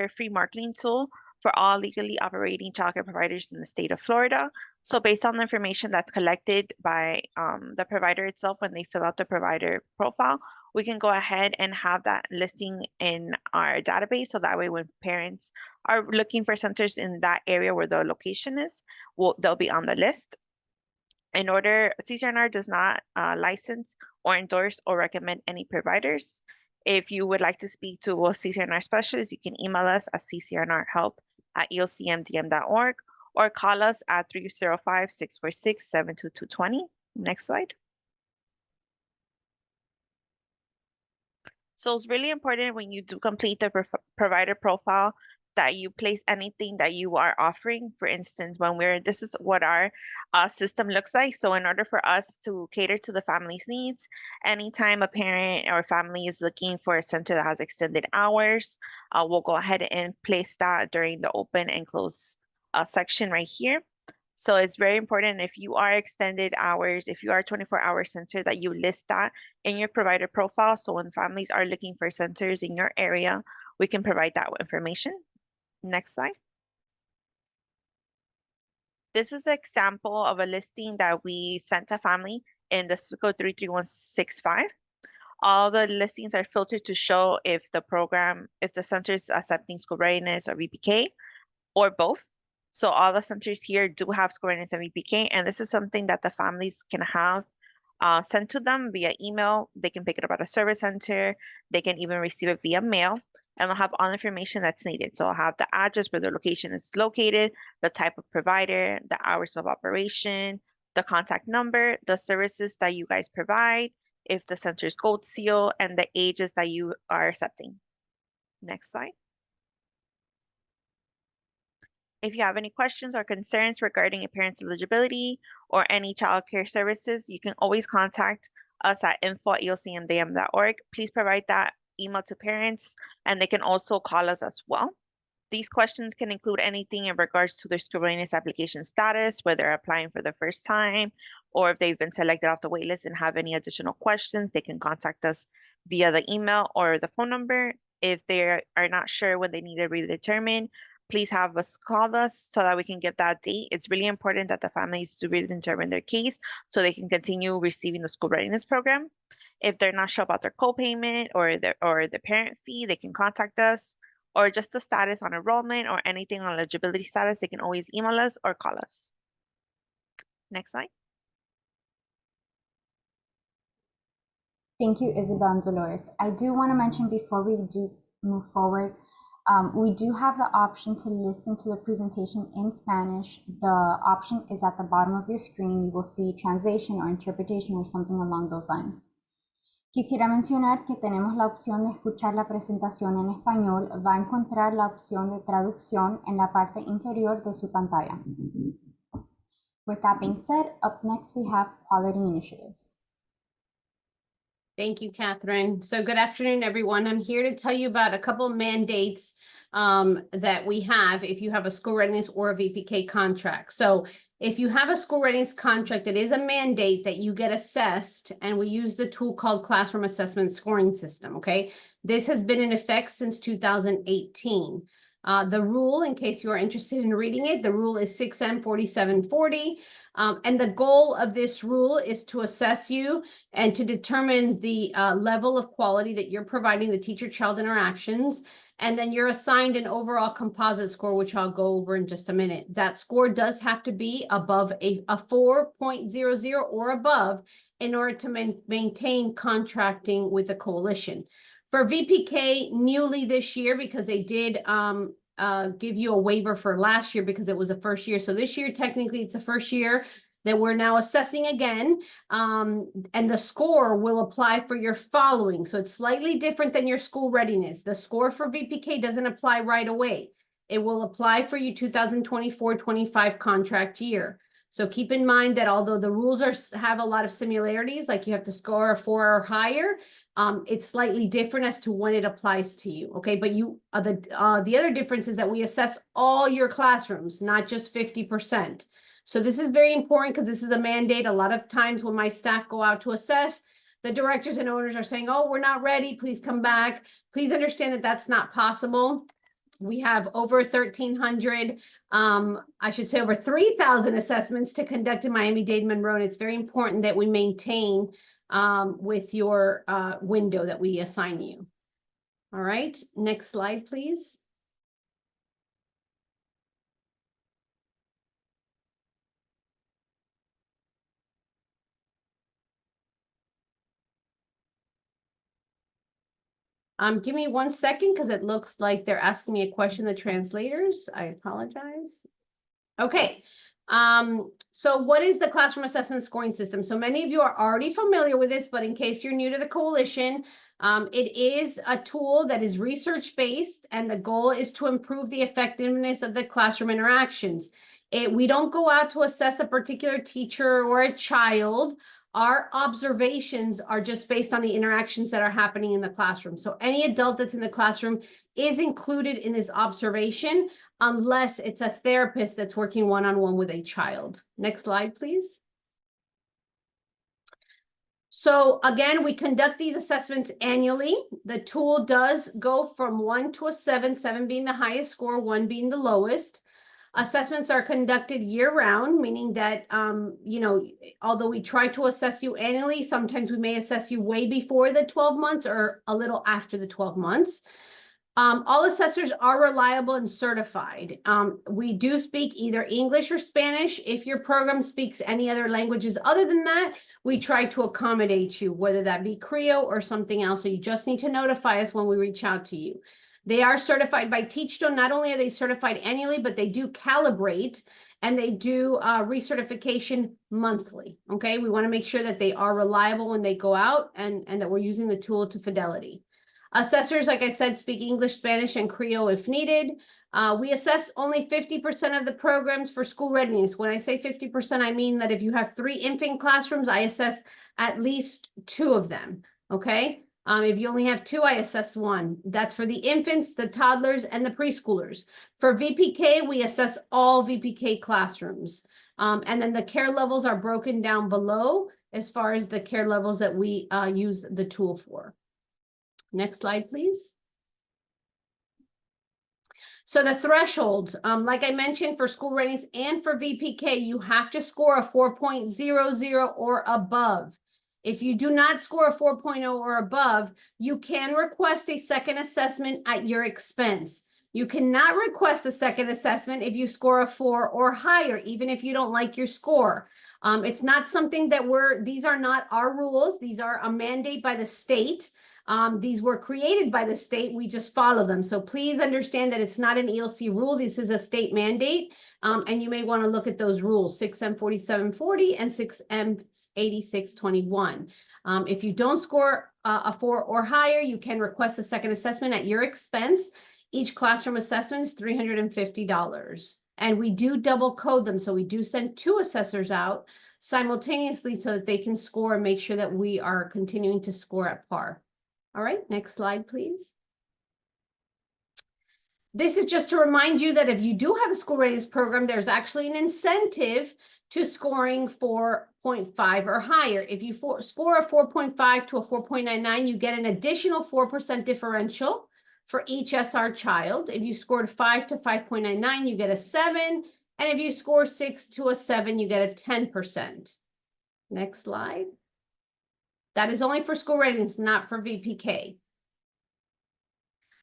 free marketing tool for all legally operating childcare providers in the state of Florida. So based on the information that's collected by the provider itself when they fill out the provider profile, we can go ahead and have that listing in our database. So that way when parents are looking for centers in that area where the location is, they'll be on the list. In order, CCRNR does not license or endorse or recommend any providers. If you would like to speak to a CCRNR specialist, you can email us at ccrnrhelp@eocmdm.org or call us at 305-646-72220. Next slide. So it's really important when you do complete the provider profile that you place anything that you are offering. For instance, this is what our system looks like. So in order for us to cater to the family's needs, anytime a parent or family is looking for a center that has extended hours, we'll go ahead and place that during the open and close section right here. So it's very important if you are extended hours, if you are a 24-hour center, that you list that in your provider profile. So when families are looking for centers in your area, we can provide that information. Next slide. This is an example of a listing that we sent a family in the zip code 33165. All the listings are filtered to show if the center is accepting school readiness or VPK or both. So all the centers here do have school readiness and VPK, and this is something that the families can have sent to them via email. They can pick it up at a service center. They can even receive it via mail, and they'll have all information that's needed. So I'll have the address where the location is located, the type of provider, the hours of operation, the contact number, the services that you guys provide, if the center's gold seal, and the ages that you are accepting. Next slide. If you have any questions or concerns regarding a parent's eligibility or any child care services, you can always contact us at info@eocmdm.org. Please provide that email to parents, and they can also call us as well. These questions can include anything in regards to their school readiness application status, whether they're applying for the first time, or if they've been selected off the waitlist and have any additional questions, they can contact us via the email or the phone number. If they are not sure when they need to redetermine, please have us call us so that we can get that date. It's really important that the families do redetermine their case so they can continue receiving the school readiness program. If they're not sure about their co-payment or the parent fee, they can contact us. or just the status on enrollment or anything on eligibility status, they can always email us or call us. Next slide. Thank you, Isabel and Dolores. I do want to mention before we do move forward, we do have the option to listen to the presentation in Spanish. The option is at the bottom of your screen. You will see translation or interpretation or something along those lines. Quisiera mencionar que tenemos la opción de escuchar la presentación en español. Va a encontrar la opción de traducción en la parte inferior de su pantalla. With that being said, up next we have quality initiatives. Thank you, Catherine. So good afternoon, everyone. I'm here to tell you about a couple of mandates that we have if you have a school readiness or a VPK contract. So if you have a school readiness contract, it is a mandate that you get assessed, and we use the tool called Classroom Assessment Scoring System, okay? This has been in effect since 2018. The rule, in case you are interested in reading it, the rule is 6M 4740. And the goal of this rule is to assess you and to determine the level of quality that you're providing the teacher-child interactions. And then you're assigned an overall composite score, which I'll go over in just a minute. That score does have to be above a 4.00 or above in order to maintain contracting with the coalition. For VPK, newly this year, because they did give you a waiver for last year because it was the first year. So this year, technically, it's the first year that we're now assessing again. And the score will apply for your following. So it's slightly different than your school readiness. The score for VPK doesn't apply right away. It will apply for your 2024-25 contract year. So keep in mind that although the rules have a lot of similarities, like you have to score a 4 or higher, it's slightly different as to when it applies to you. Okay, but the other difference is that we assess all your classrooms, not just 50%. So this is very important because this is a mandate. A lot of times when my staff go out to assess, the directors and owners are saying, "Oh, we're not ready. Please come back." Please understand that that's not possible. We have over 1,300, I should say over 3,000 assessments to conduct in Miami-Dade Monroe. And it's very important that we maintain with your window that we assign you. All right, next slide, please. Give me 1 second because it looks like they're asking me a question, the translators. I apologize. Okay. So what is the classroom assessment scoring system? So many of you are already familiar with this, but in case you're new to the coalition, it is a tool that is research-based, and the goal is to improve the effectiveness of the classroom interactions. We don't go out to assess a particular teacher or a child. Our observations are just based on the interactions that are happening in the classroom. So any adult that's in the classroom is included in this observation, unless it's a therapist that's working one-on-one with a child. Next slide, please. So again, we conduct these assessments annually. The tool does go from 1 to a 7, 7 being the highest score, 1 being the lowest. Assessments are conducted year-round, meaning that, although we try to assess you annually, sometimes we may assess you way before the 12 months or a little after the 12 months. All assessors are reliable and certified. We do speak either English or Spanish. If your program speaks any other languages other than that, we try to accommodate you, whether that be Creole or something else. So you just need to notify us when we reach out to you. They are certified by Teachstone. Not only are they certified annually, but they do calibrate and they do recertification monthly. Okay, we want to make sure that they are reliable when they go out and that we're using the tool to fidelity. Assessors, like I said, speak English, Spanish, and Creole if needed. We assess only 50% of the programs for school readiness. When I say 50%, I mean that if you have 3 infant classrooms, I assess at least 2 of them. Okay. If you only have 2, I assess 1. That's for the infants, the toddlers, and the preschoolers. For VPK, we assess all VPK classrooms. And then the care levels are broken down below as far as the care levels that we use the tool for. Next slide, please. So the thresholds, like I mentioned, for school readiness and for VPK, you have to score a 4.00 or above. If you do not score a 4.0 or above, you can request a second assessment at your expense. You cannot request a second assessment if you score a 4 or higher, even if you don't like your score. It's not something that these are not our rules. These are a mandate by the state. These were created by the state. We just follow them. So please understand that it's not an ELC rule. This is a state mandate. And you may want to look at those rules, 6M 4740 and 6M 8621. If you don't score a 4 or higher, you can request a second assessment at your expense. Each classroom assessment is $350. And we do double code them. So we do send 2 assessors out simultaneously so that they can score and make sure that we are continuing to score at par. All right, next slide, please. This is just to remind you that if you do have a school readiness program, there's actually an incentive to scoring 4.5 or higher. If you score a 4.5 to a 4.99, you get an additional 4% differential for each SR child. If you scored 5 to 5.99, you get a 7. And if you score 6 to a 7, you get a 10%. Next slide. That is only for school readiness, not for VPK.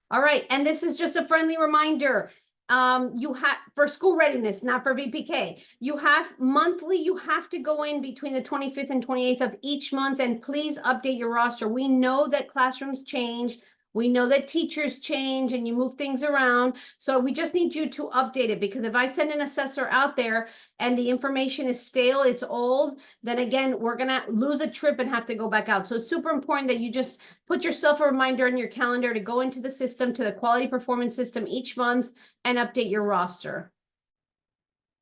All right, and this is just a friendly reminder. You have for school readiness, not for VPK. You have monthly, you have to go in between the 25th and 28th of each month, and please update your roster. We know that classrooms change. We know that teachers change and you move things around. So we just need you to update it, because if I send an assessor out there and the information is stale, it's old, then again, we're going to lose a trip and have to go back out. So it's super important that you just put yourself a reminder in your calendar to go into the system, to the quality performance system each month, and update your roster.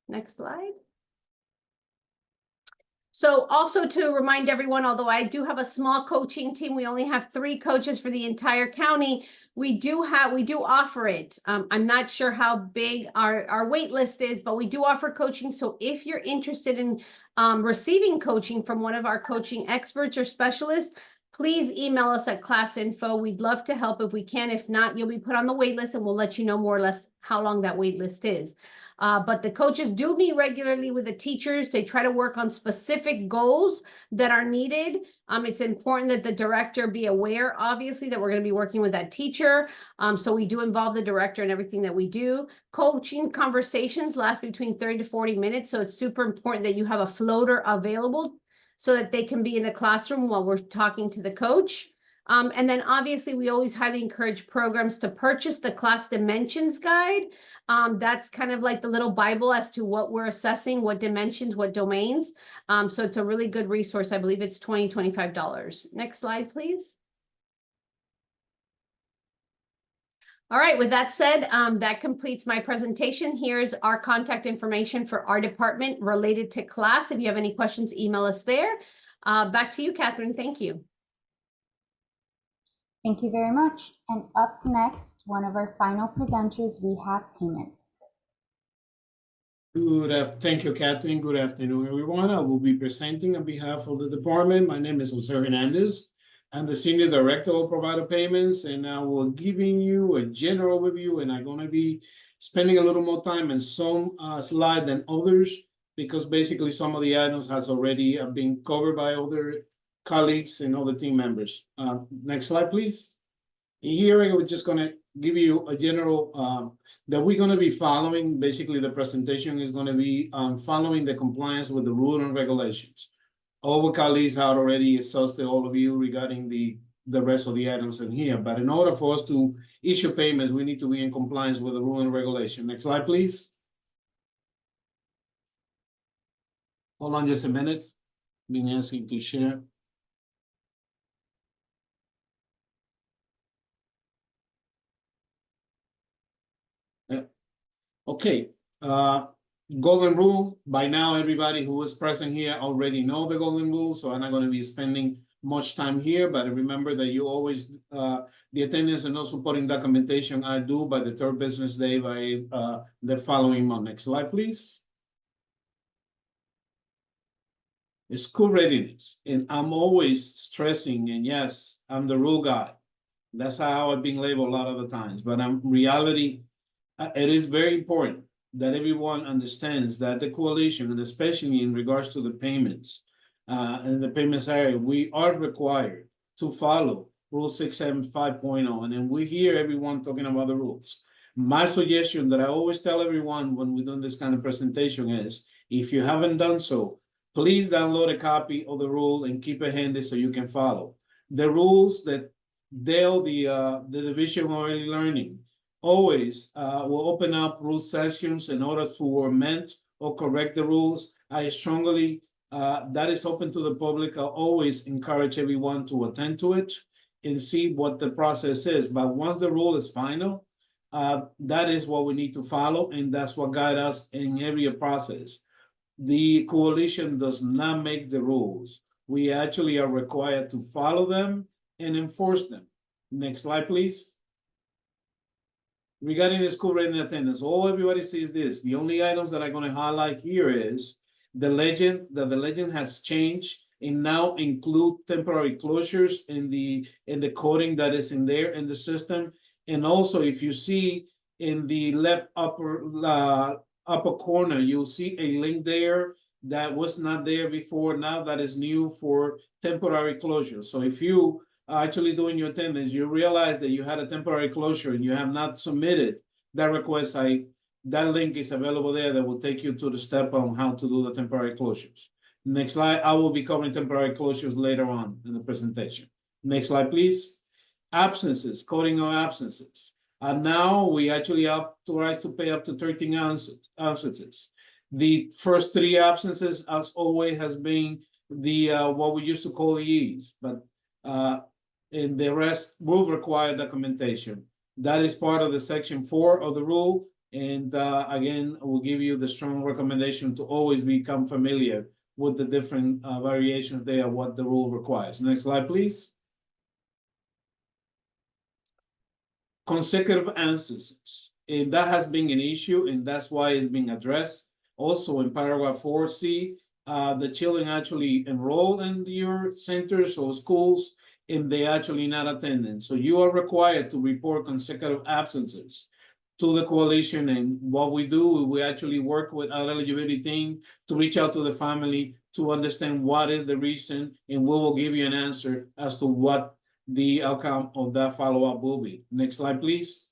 Next slide. So also to remind everyone, although I do have a small coaching team, we only have 3 coaches for the entire county. We do offer it. I'm not sure how big our wait list is, but we do offer coaching. So if you're interested in receiving coaching from one of our coaching experts or specialists, please email us at class info. We'd love to help if we can. If not, you'll be put on the wait list and we'll let you know more or less how long that wait list is. But the coaches do meet regularly with the teachers. They try to work on specific goals that are needed. It's important that the director be aware, obviously, that we're going to be working with that teacher. So we do involve the director in everything that we do. Coaching conversations last between 30 to 40 minutes. So it's super important that you have a floater available so that they can be in the classroom while we're talking to the coach. And then obviously we always highly encourage programs to purchase the class dimensions guide. That's kind of like the little Bible as to what we're assessing, what dimensions, what domains. So it's a really good resource. I believe it's $20, $25. Next slide, please. All right, with that said, that completes my presentation. Here's our contact information for our department related to class. If you have any questions, email us there. Back to you, Catherine. Thank you. Thank you very much. And up next, one of our final presenters, we have payments. Thank you, Catherine. Good afternoon, everyone. I will be presenting on behalf of the department. My name is Jose Hernandez. I'm the Senior Director of Provider Payments, and I will giving you a general overview, and I'm going to be spending a little more time on some slides than others, because basically some of the items has already been covered by other colleagues and other team members. Next slide, please. Here, we're just going to give you a general that we're going to be following. Basically, the presentation is going to be following the compliance with the rule and regulations. All the colleagues have already exhausted all of you regarding the rest of the items in here. But in order for us to issue payments, we need to be in compliance with the rule and regulation. Next slide, please. Hold on just a minute. Being asking to share. Okay, golden rule. By now, everybody who is present here already know the golden rule, so I'm not going to be spending much time here, but remember that you always, the attendance and no supporting documentation are due by the 3rd business day by the following month. Next slide, please. School readiness, and I'm always stressing, and yes, I'm the rule guy. That's how I've been labeled a lot of the times, but in reality, it is very important that everyone understands that the coalition, and especially in regards to the payments, in the payments area, we are required to follow Rule 675.0. And then we hear everyone talking about the rules. My suggestion that I always tell everyone when we're doing this kind of presentation is, if you haven't done so, please download a copy of the rule and keep it handy so you can follow. The rules that the Division of Early Learning always will open up rule sessions in order to amend or correct the rules. I strongly, that is open to the public. I'll always encourage everyone to attend to it and see what the process is. But once the rule is final, that is what we need to follow, and that's what guides us in every process. The coalition does not make the rules. We actually are required to follow them and enforce them. Next slide, please. Regarding the school readiness attendance, all everybody sees this. The only items that I'm going to highlight here is the legend, that the legend has changed and now include temporary closures in the coding that is in there in the system. And also, if you see in the left upper corner, you'll see a link there that was not there before. Now that is new for temporary closure. So if you are actually doing your attendance, you realize that you had a temporary closure and you have not submitted that request, that link is available there that will take you to the step on how to do the temporary closures. Next slide. I will be covering temporary closures later on in the presentation. Next slide, please. Absences, coding of absences. And now we actually authorized to pay up to 13 absences. The first 3 absences, as always, has been the what we used to call EEs, but and the rest will require documentation. That is part of the section 4 of the rule. And again, I will give you the strong recommendation to always become familiar with the different variations there, what the rule requires. Next slide, please. Consecutive answers, and that has been an issue, and that's why it's being addressed. Also in paragraph 4C, the children actually enroll in your centers or schools, and they actually not attending. So you are required to report consecutive absences to the coalition. And what we do, we actually work with our eligibility team to reach out to the family to understand what is the reason, and we will give you an answer as to what the outcome of that follow-up will be. Next slide, please.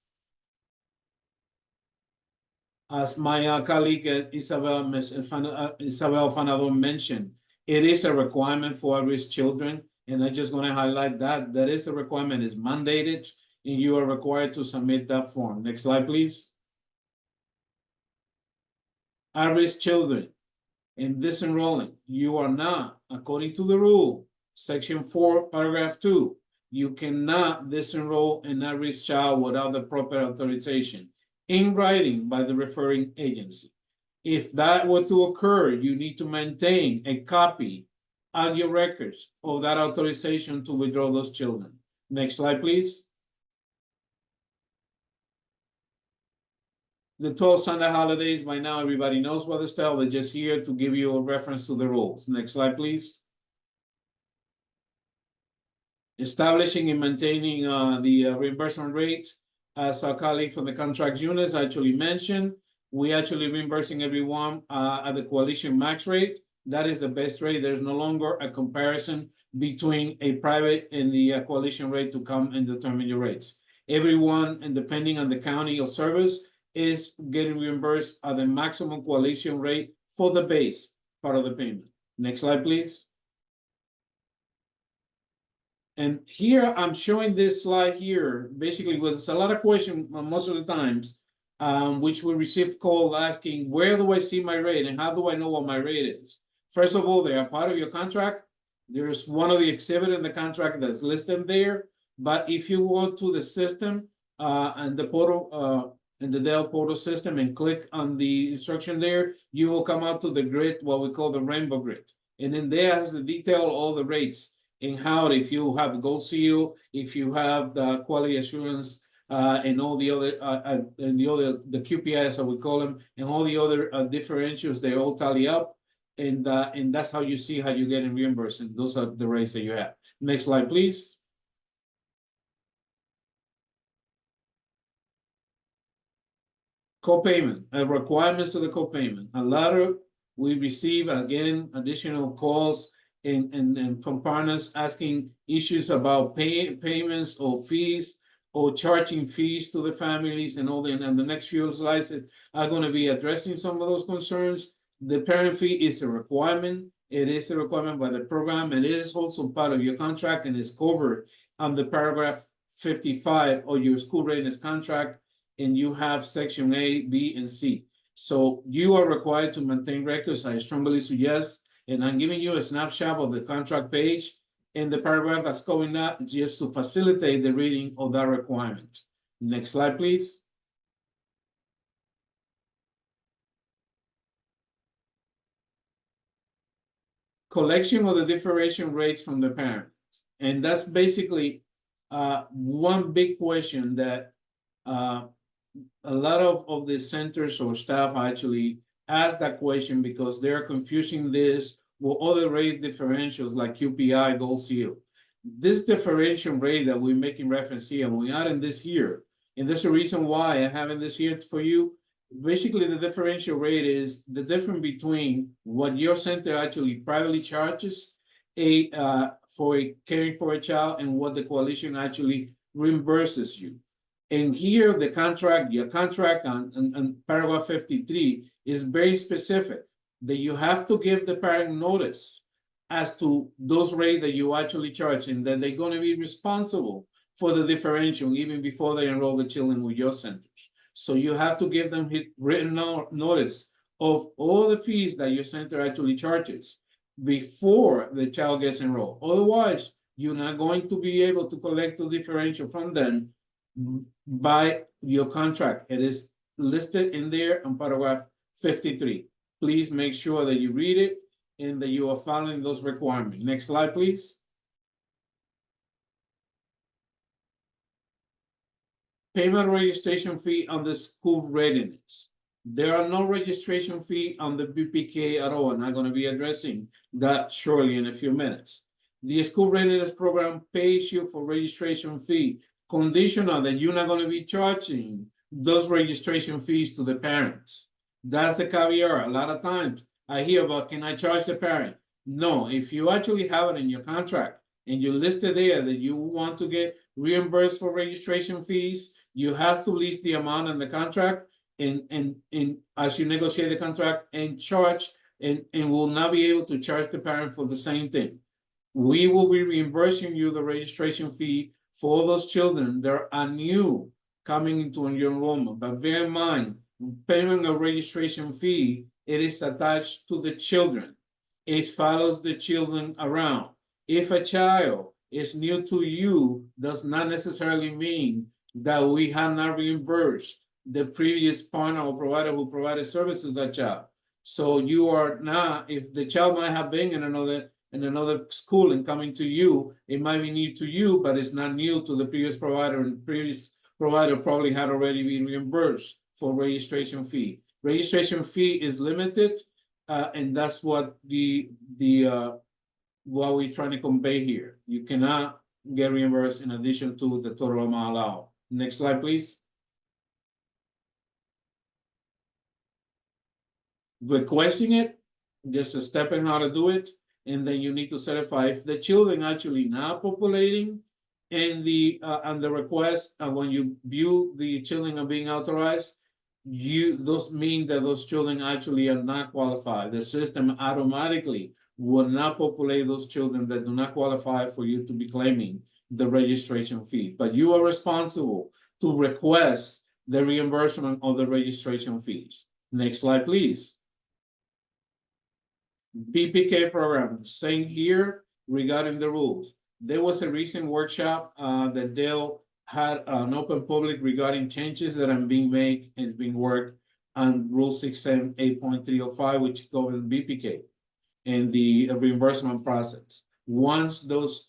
As my colleague Isabel Fanador mentioned, it is a requirement for at-risk children, and I'm just going to highlight that is a requirement, is mandated, and you are required to submit that form. Next slide, please. At-risk children in disenrolling, you are not, according to the rule, section 4, paragraph 2, you cannot disenroll an at-risk child without the proper authorization in writing by the referring agency. If that were to occur, you need to maintain a copy on your records of that authorization to withdraw those children. Next slide, please. The 12 Sunday holidays, by now everybody knows what it's called. We're just here to give you a reference to the rules. Next slide, please. Establishing and maintaining the reimbursement rate, as our colleague from the contract units actually mentioned, we actually reimbursing everyone at the coalition max rate. That is the best rate. There's no longer a comparison between a private and the coalition rate to come and determine your rates. Everyone, and depending on the county or service, is getting reimbursed at the maximum coalition rate for the base part of the payment. Next slide, please. And here I'm showing this slide here, basically with a lot of questions most of the times, which we receive call asking, where do I see my rate and how do I know what my rate is? First of all, they are part of your contract. There's one of the exhibit in the contract that's listed there. But if you go to the system and the portal, in the Dell portal system and click on the instruction there, you will come out to the grid, what we call the rainbow grid. And then there has the detail, all the rates and how, if you have gold seal, if you have the quality assurance, and all the other, the QPIs, as we call them, and all the other differentials, they all tally up. And that's how you see how you get in reimbursed. And those are the rates that you have. Next slide, please. Copayment, requirements to the copayment. A lot of, we receive, again, additional calls and from partners asking issues about payments or fees or charging fees to the families and all and the next few slides are going to be addressing some of those concerns. The parent fee is a requirement. It is a requirement by the program, and it is also part of your contract and is covered under paragraph 55 of your school readiness contract, and you have section A, B, and C. So you are required to maintain records. I strongly suggest, and I'm giving you a snapshot of the contract page in the paragraph that's going up just to facilitate the reading of that requirement. Next slide, please. Collection of the differential rates from the parent. And that's basically one big question that a lot of the centers or staff actually ask that question because they're confusing this with other rate differentials like QPI, Gold Seal. This differential rate that we're making reference here, and we're adding this here, and there's a reason why I'm having this here for you. Basically, the differential rate is the difference between what your center actually privately charges for caring for a child and what the coalition actually reimburses you. And here, the contract, your contract on paragraph 53 is very specific that you have to give the parent notice as to those rates that you actually charge, and that they're going to be responsible for the differential even before they enroll the children with your centers. So you have to give them written notice of all the fees that your center actually charges before the child gets enrolled. Otherwise, you're not going to be able to collect the differential from them by your contract. It is listed in there in paragraph 53. Please make sure that you read it and that you are following those requirements. Next slide, please. Payment registration fee on the school readiness. There are no registration fee on the VPK at all, and I'm going to be addressing that shortly in a few minutes. The school readiness program pays you for registration fee, conditional that you're not going to be charging those registration fees to the parents. That's the caveat. A lot of times I hear about, can I charge the parent? No, if you actually have it in your contract and you listed there that you want to get reimbursed for registration fees, you have to list the amount in the contract and as you negotiate the contract and charge and will not be able to charge the parent for the same thing. We will be reimbursing you the registration fee for those children that are new coming into your enrollment. But bear in mind, payment of registration fee, it is attached to the children. It follows the children around. If a child is new to you, does not necessarily mean that we have not reimbursed the previous partner or provider who provided service to that child. So you are not, if the child might have been in another school and coming to you, it might be new to you, but it's not new to the previous provider, and the previous provider probably had already been reimbursed for registration fee. Registration fee is limited, and that's what what we're trying to convey here. You cannot get reimbursed in addition to the total amount allowed. Next slide, please. Requesting it, just a step in how to do it, and then you need to certify if the children actually not populating in the request, and when you view the children are being authorized, those mean that those children actually are not qualified. The system automatically will not populate those children that do not qualify for you to be claiming the registration fee. But you are responsible to request the reimbursement of the registration fees. Next slide, please. VPK program, same here regarding the rules. There was a recent workshop that Dale had an open public regarding changes that are being made and being worked on Rule 678.305, which covers VPK and the reimbursement process. Once those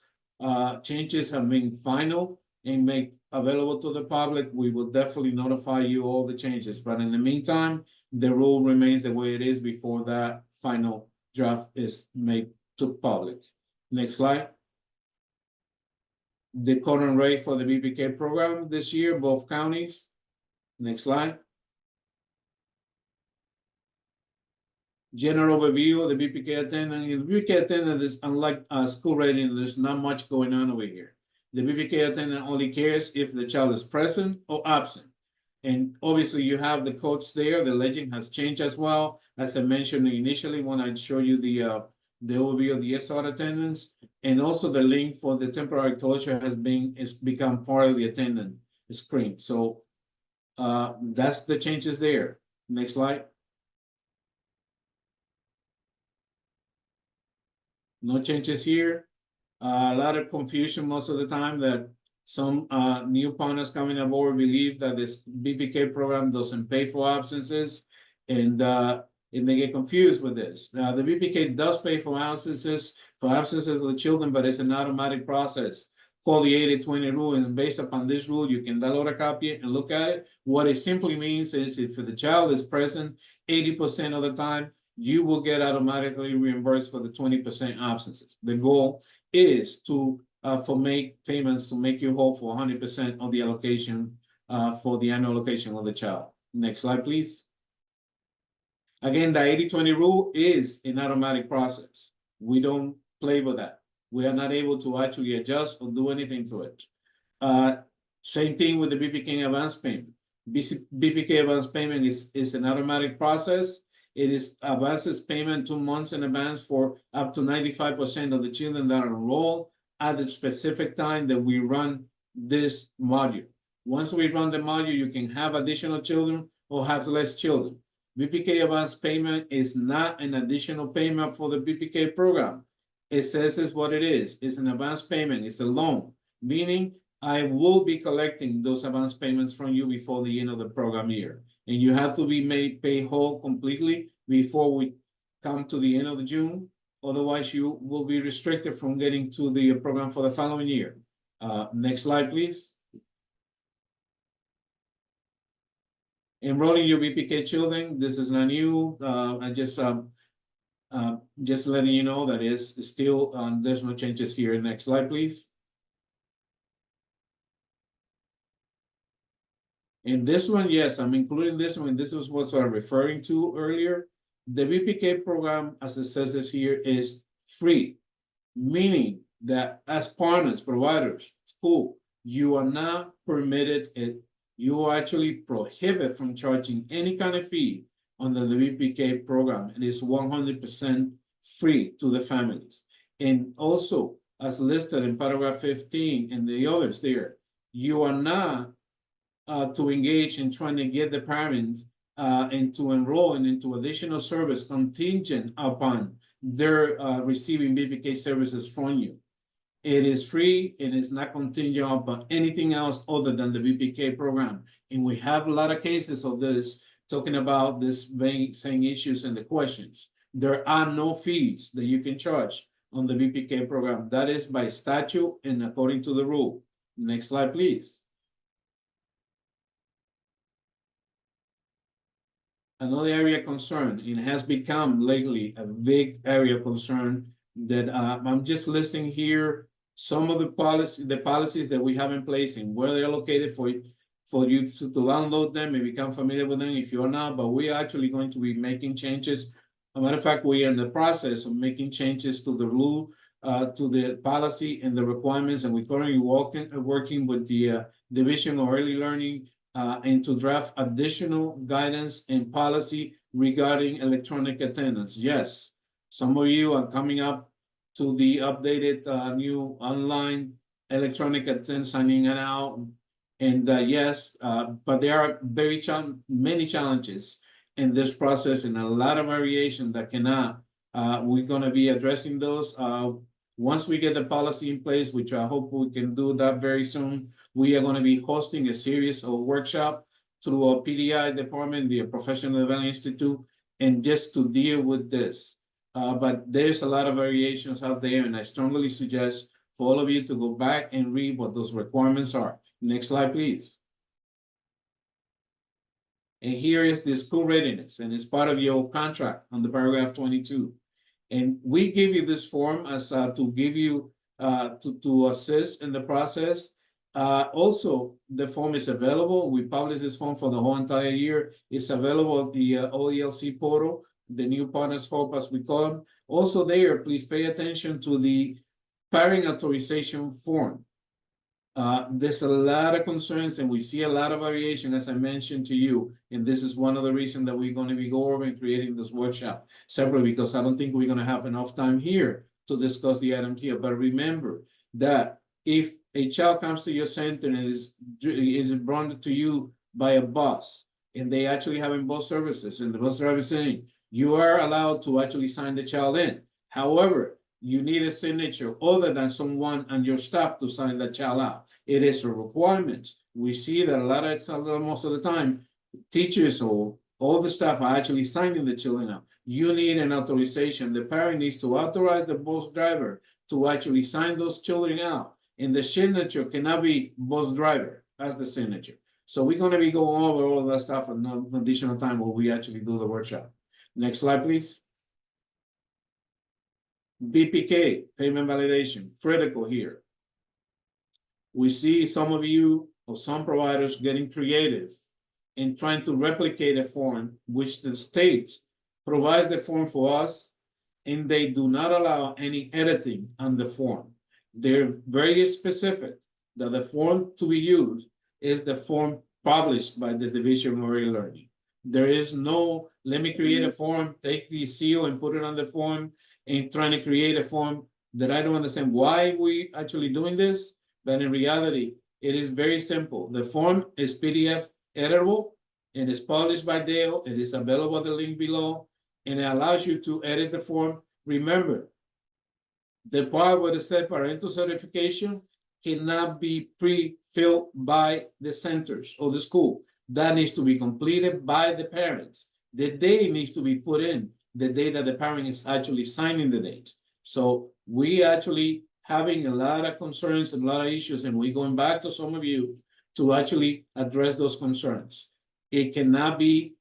changes have been final and made available to the public, we will definitely notify you all the changes. But in the meantime, the rule remains the way it is before that final draft is made to public. Next slide. The current rate for the VPK program this year, both counties. Next slide. General overview of the BPK attendant. The BPK attendant is unlike school rating, there's not much going on over here. The BPK attendant only cares if the child is present or absent. And obviously you have the codes there. The legend has changed as well. As I mentioned initially when I showed you the overview of the SR attendance, and also the link for the temporary closure has become part of the attendant screen. So that's the changes there. Next slide. No changes here. A lot of confusion most of the time that some new partners coming aboard believe that this BPK program doesn't pay for absences, and they get confused with this. The BPK does pay for absences of the children, but it's an automatic process called the 80-20 rule. And based upon this rule, you can download a copy and look at it. What it simply means is if the child is present 80% of the time, you will get automatically reimbursed for the 20% absences. The goal is to make payments to make you whole for 100% of the allocation for the annual allocation of the child. Next slide, please. Again, the 80-20 rule is an automatic process. We don't play with that. We are not able to actually adjust or do anything to it. Same thing with the BPK advance payment. BPK advance payment is an automatic process. It is advances payment 2 months in advance for up to 95% of the children that are enrolled at the specific time that we run this module. Once we run the module, you can have additional children or have less children. BPK advance payment is not an additional payment for the BPK program. It says it's what it is. It's an advance payment. It's a loan, meaning I will be collecting those advance payments from you before the end of the program year. And you have to be paid whole completely before we come to the end of June. Otherwise, you will be restricted from getting to the program for the following year. Next slide, please. Enrolling your BPK children. This is not new. I just letting you know that is still, there's no changes here. Next slide, please. In this one, yes, I'm including this one. This is what I'm referring to earlier. The BPK program, as it says this here, is free, meaning that as partners, providers, school, you are not permitted, you are actually prohibited from charging any kind of fee under the BPK program. It is 100% free to the families. And also, as listed in paragraph 15 and the others there, you are not to engage in trying to get the parent and to enroll into additional service contingent upon their receiving BPK services from you. It is free and it's not contingent upon anything else other than the BPK program. And we have a lot of cases of this talking about this same issues in the questions. There are no fees that you can charge on the BPK program. That is by statute and according to the rule. Next slide, please. Another area of concern, it has become lately a big area of concern that I'm just listing here some of the policies that we have in place and where they're located for you to download them and become familiar with them if you're not, but we're actually going to be making changes. As a matter of fact, we are in the process of making changes to the rule, to the policy and the requirements, and we're currently working with the Division of Early Learning and to draft additional guidance and policy regarding electronic attendance. Yes, some of you are coming up to the updated new online electronic attendance signing it out. And yes, but there are many challenges in this process and a lot of variation that cannot, we're gonna be addressing those. Once we get the policy in place, which I hope we can do that very soon, we are going to be hosting a series of workshop through our PDI department, the Professional Development Institute, and just to deal with this. But there's a lot of variations out there, and I strongly suggest for all of you to go back and read what those requirements are. Next slide, please. And here is the school readiness, and it's part of your contract on the paragraph 22. And we give you this form as to give you to assist in the process. Also, the form is available. We publish this form for the whole entire year. It's available at the OELC portal. the new partners hope, as we call them. Also there, please pay attention to the parent authorization form. There's a lot of concerns and we see a lot of variation, as I mentioned to you. And this is one of the reasons that we're going to be going over and creating this workshop separately, because I don't think we're going to have enough time here to discuss the item here. But remember that if a child comes to your center and is brought to you by a bus, and they actually having bus services, and the bus driver is saying, you are allowed to actually sign the child in. However, you need a signature other than someone and your staff to sign the child out. It is a requirement. We see that a lot of most of the time, teachers or all the staff are actually signing the children out. You need an authorization. The parent needs to authorize the bus driver to actually sign those children out. And the signature cannot be bus driver as the signature. So we're going to be going over all of that stuff in additional time when we actually do the workshop. Next slide, please. VPK, payment validation, critical here. We see some of you or some providers getting creative in trying to replicate a form which the state provides the form for us, and they do not allow any editing on the form. They're very specific that the form to be used is the form published by the Division of Early Learning. There is no, let me create a form, take the seal and put it on the form, and trying to create a form that I don't understand why we actually doing this, but in reality, it is very simple. The form is PDF editable, and is published by Dale. It is available at the link below, and it allows you to edit the form. Remember, the part where it said parental certification cannot be pre-filled by the centers or the school. That needs to be completed by the parents. The date needs to be put in the day that the parent is actually signing the date. So we actually having a lot of concerns and a lot of issues, and we're going back to some of you to actually address those concerns. It cannot be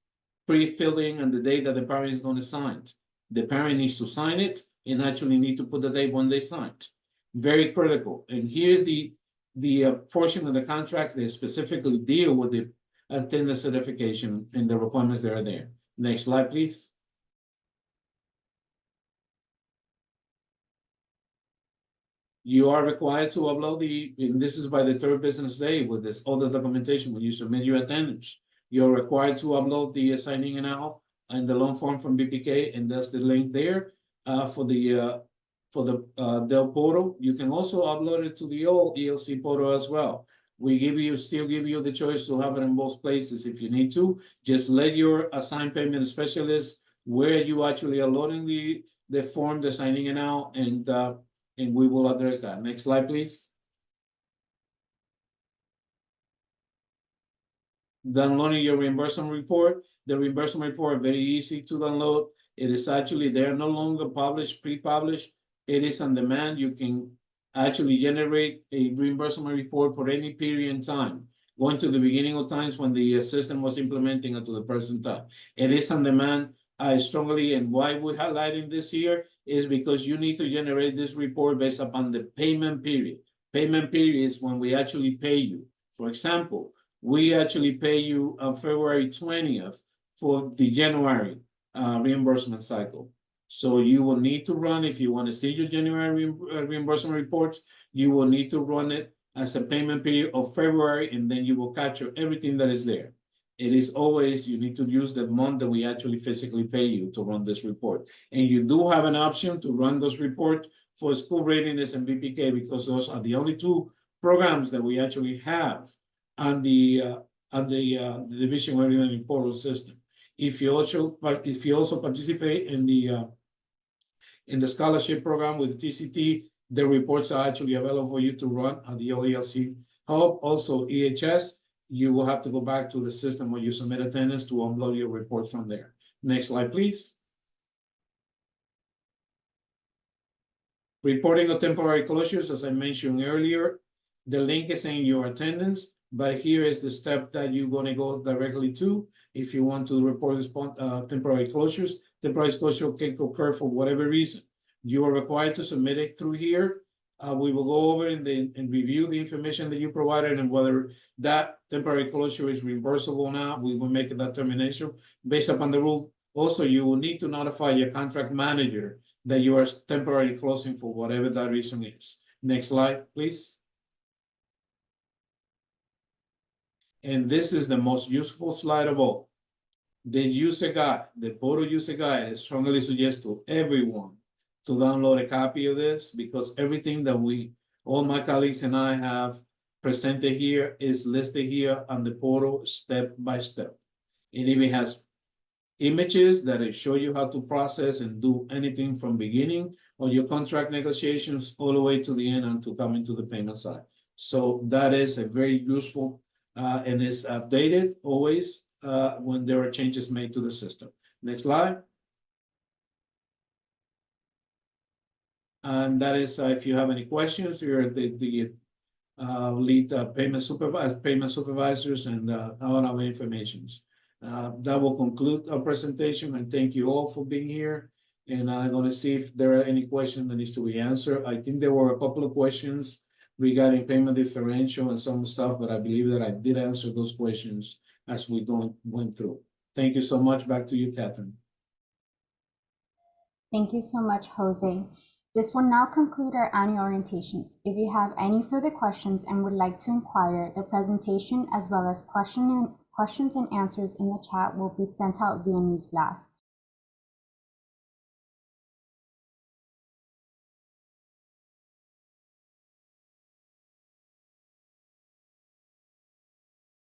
pre-filling on the day that the parent is going to sign it. The parent needs to sign it and actually need to put the date when they signed. Very critical. And here's the portion of the contract that specifically deal with the attendance certification and the requirements that are there. Next slide, please. You are required to upload and this is by the third business day with this other documentation when you submit your attendance. You're required to upload the signing in out and the loan form from BPK, and that's the link there for the Dell portal. You can also upload it to the old ELC portal as well. We still give you the choice to have it in both places if you need to. Just let your assigned payment specialist where you actually are loading the form, the signing in out, and we will address that. Next slide, please. Downloading your reimbursement report. The reimbursement report, very easy to download. It is actually, they're no longer published, pre-published. It is on demand. You can actually generate a reimbursement report for any period in time, going to the beginning of times when the system was implementing it to the present time. It is on demand. I strongly, and why we're highlighting this here is because you need to generate this report based upon the payment period. Payment period is when we actually pay you. For example, we actually pay you on February 20th for the January reimbursement cycle. So you will need to run, if you want to see your January reimbursement reports, you will need to run it as a payment period of February, and then you will capture everything that is there. It is always, you need to use the month that we actually physically pay you to run this report. And you do have an option to run those reports for School Readiness and VPK, because those are the only two programs that we actually have on the Division of Early Learning portal system. If you also participate in the scholarship program with TCT, the reports are actually available for you to run on the OELC Hub. Also EHS, you will have to go back to the system where you submit attendance to upload your report from there. Next slide, please. Reporting of temporary closures, as I mentioned earlier, the link is in your attendance, but here is the step that you're going to go directly to if you want to report this temporary closures. Temporary closure can occur for whatever reason. You are required to submit it through here. We will go over and review the information that you provided and whether that temporary closure is reimbursable or not. We will make a determination based upon the rule Also, you will need to notify your contract manager that you are temporarily closing for whatever that reason is. Next slide, please. And this is the most useful slide of all. The user guide, the portal user guide, I strongly suggest to everyone to download a copy of this, because everything that all my colleagues and I have presented here is listed here on the portal step by step. It even has images that show you how to process and do anything from beginning on your contract negotiations all the way to the end and to coming to the payment side. So that is a very useful and is updated always when there are changes made to the system. Next slide. And that is if you have any questions, you're the lead payment supervisors and all our informations. That will conclude our presentation, and thank you all for being here. And I'm going to see if there are any questions that needs to be answered. I think there were a couple of questions regarding payment differential and some stuff, but I believe that I did answer those questions as we went through. Thank you so much. Back to you, Catherine. Thank you so much, Jose. This will now conclude our annual orientations. If you have any further questions and would like to inquire, the presentation as well as questions and answers in the chat will be sent out via News Blast.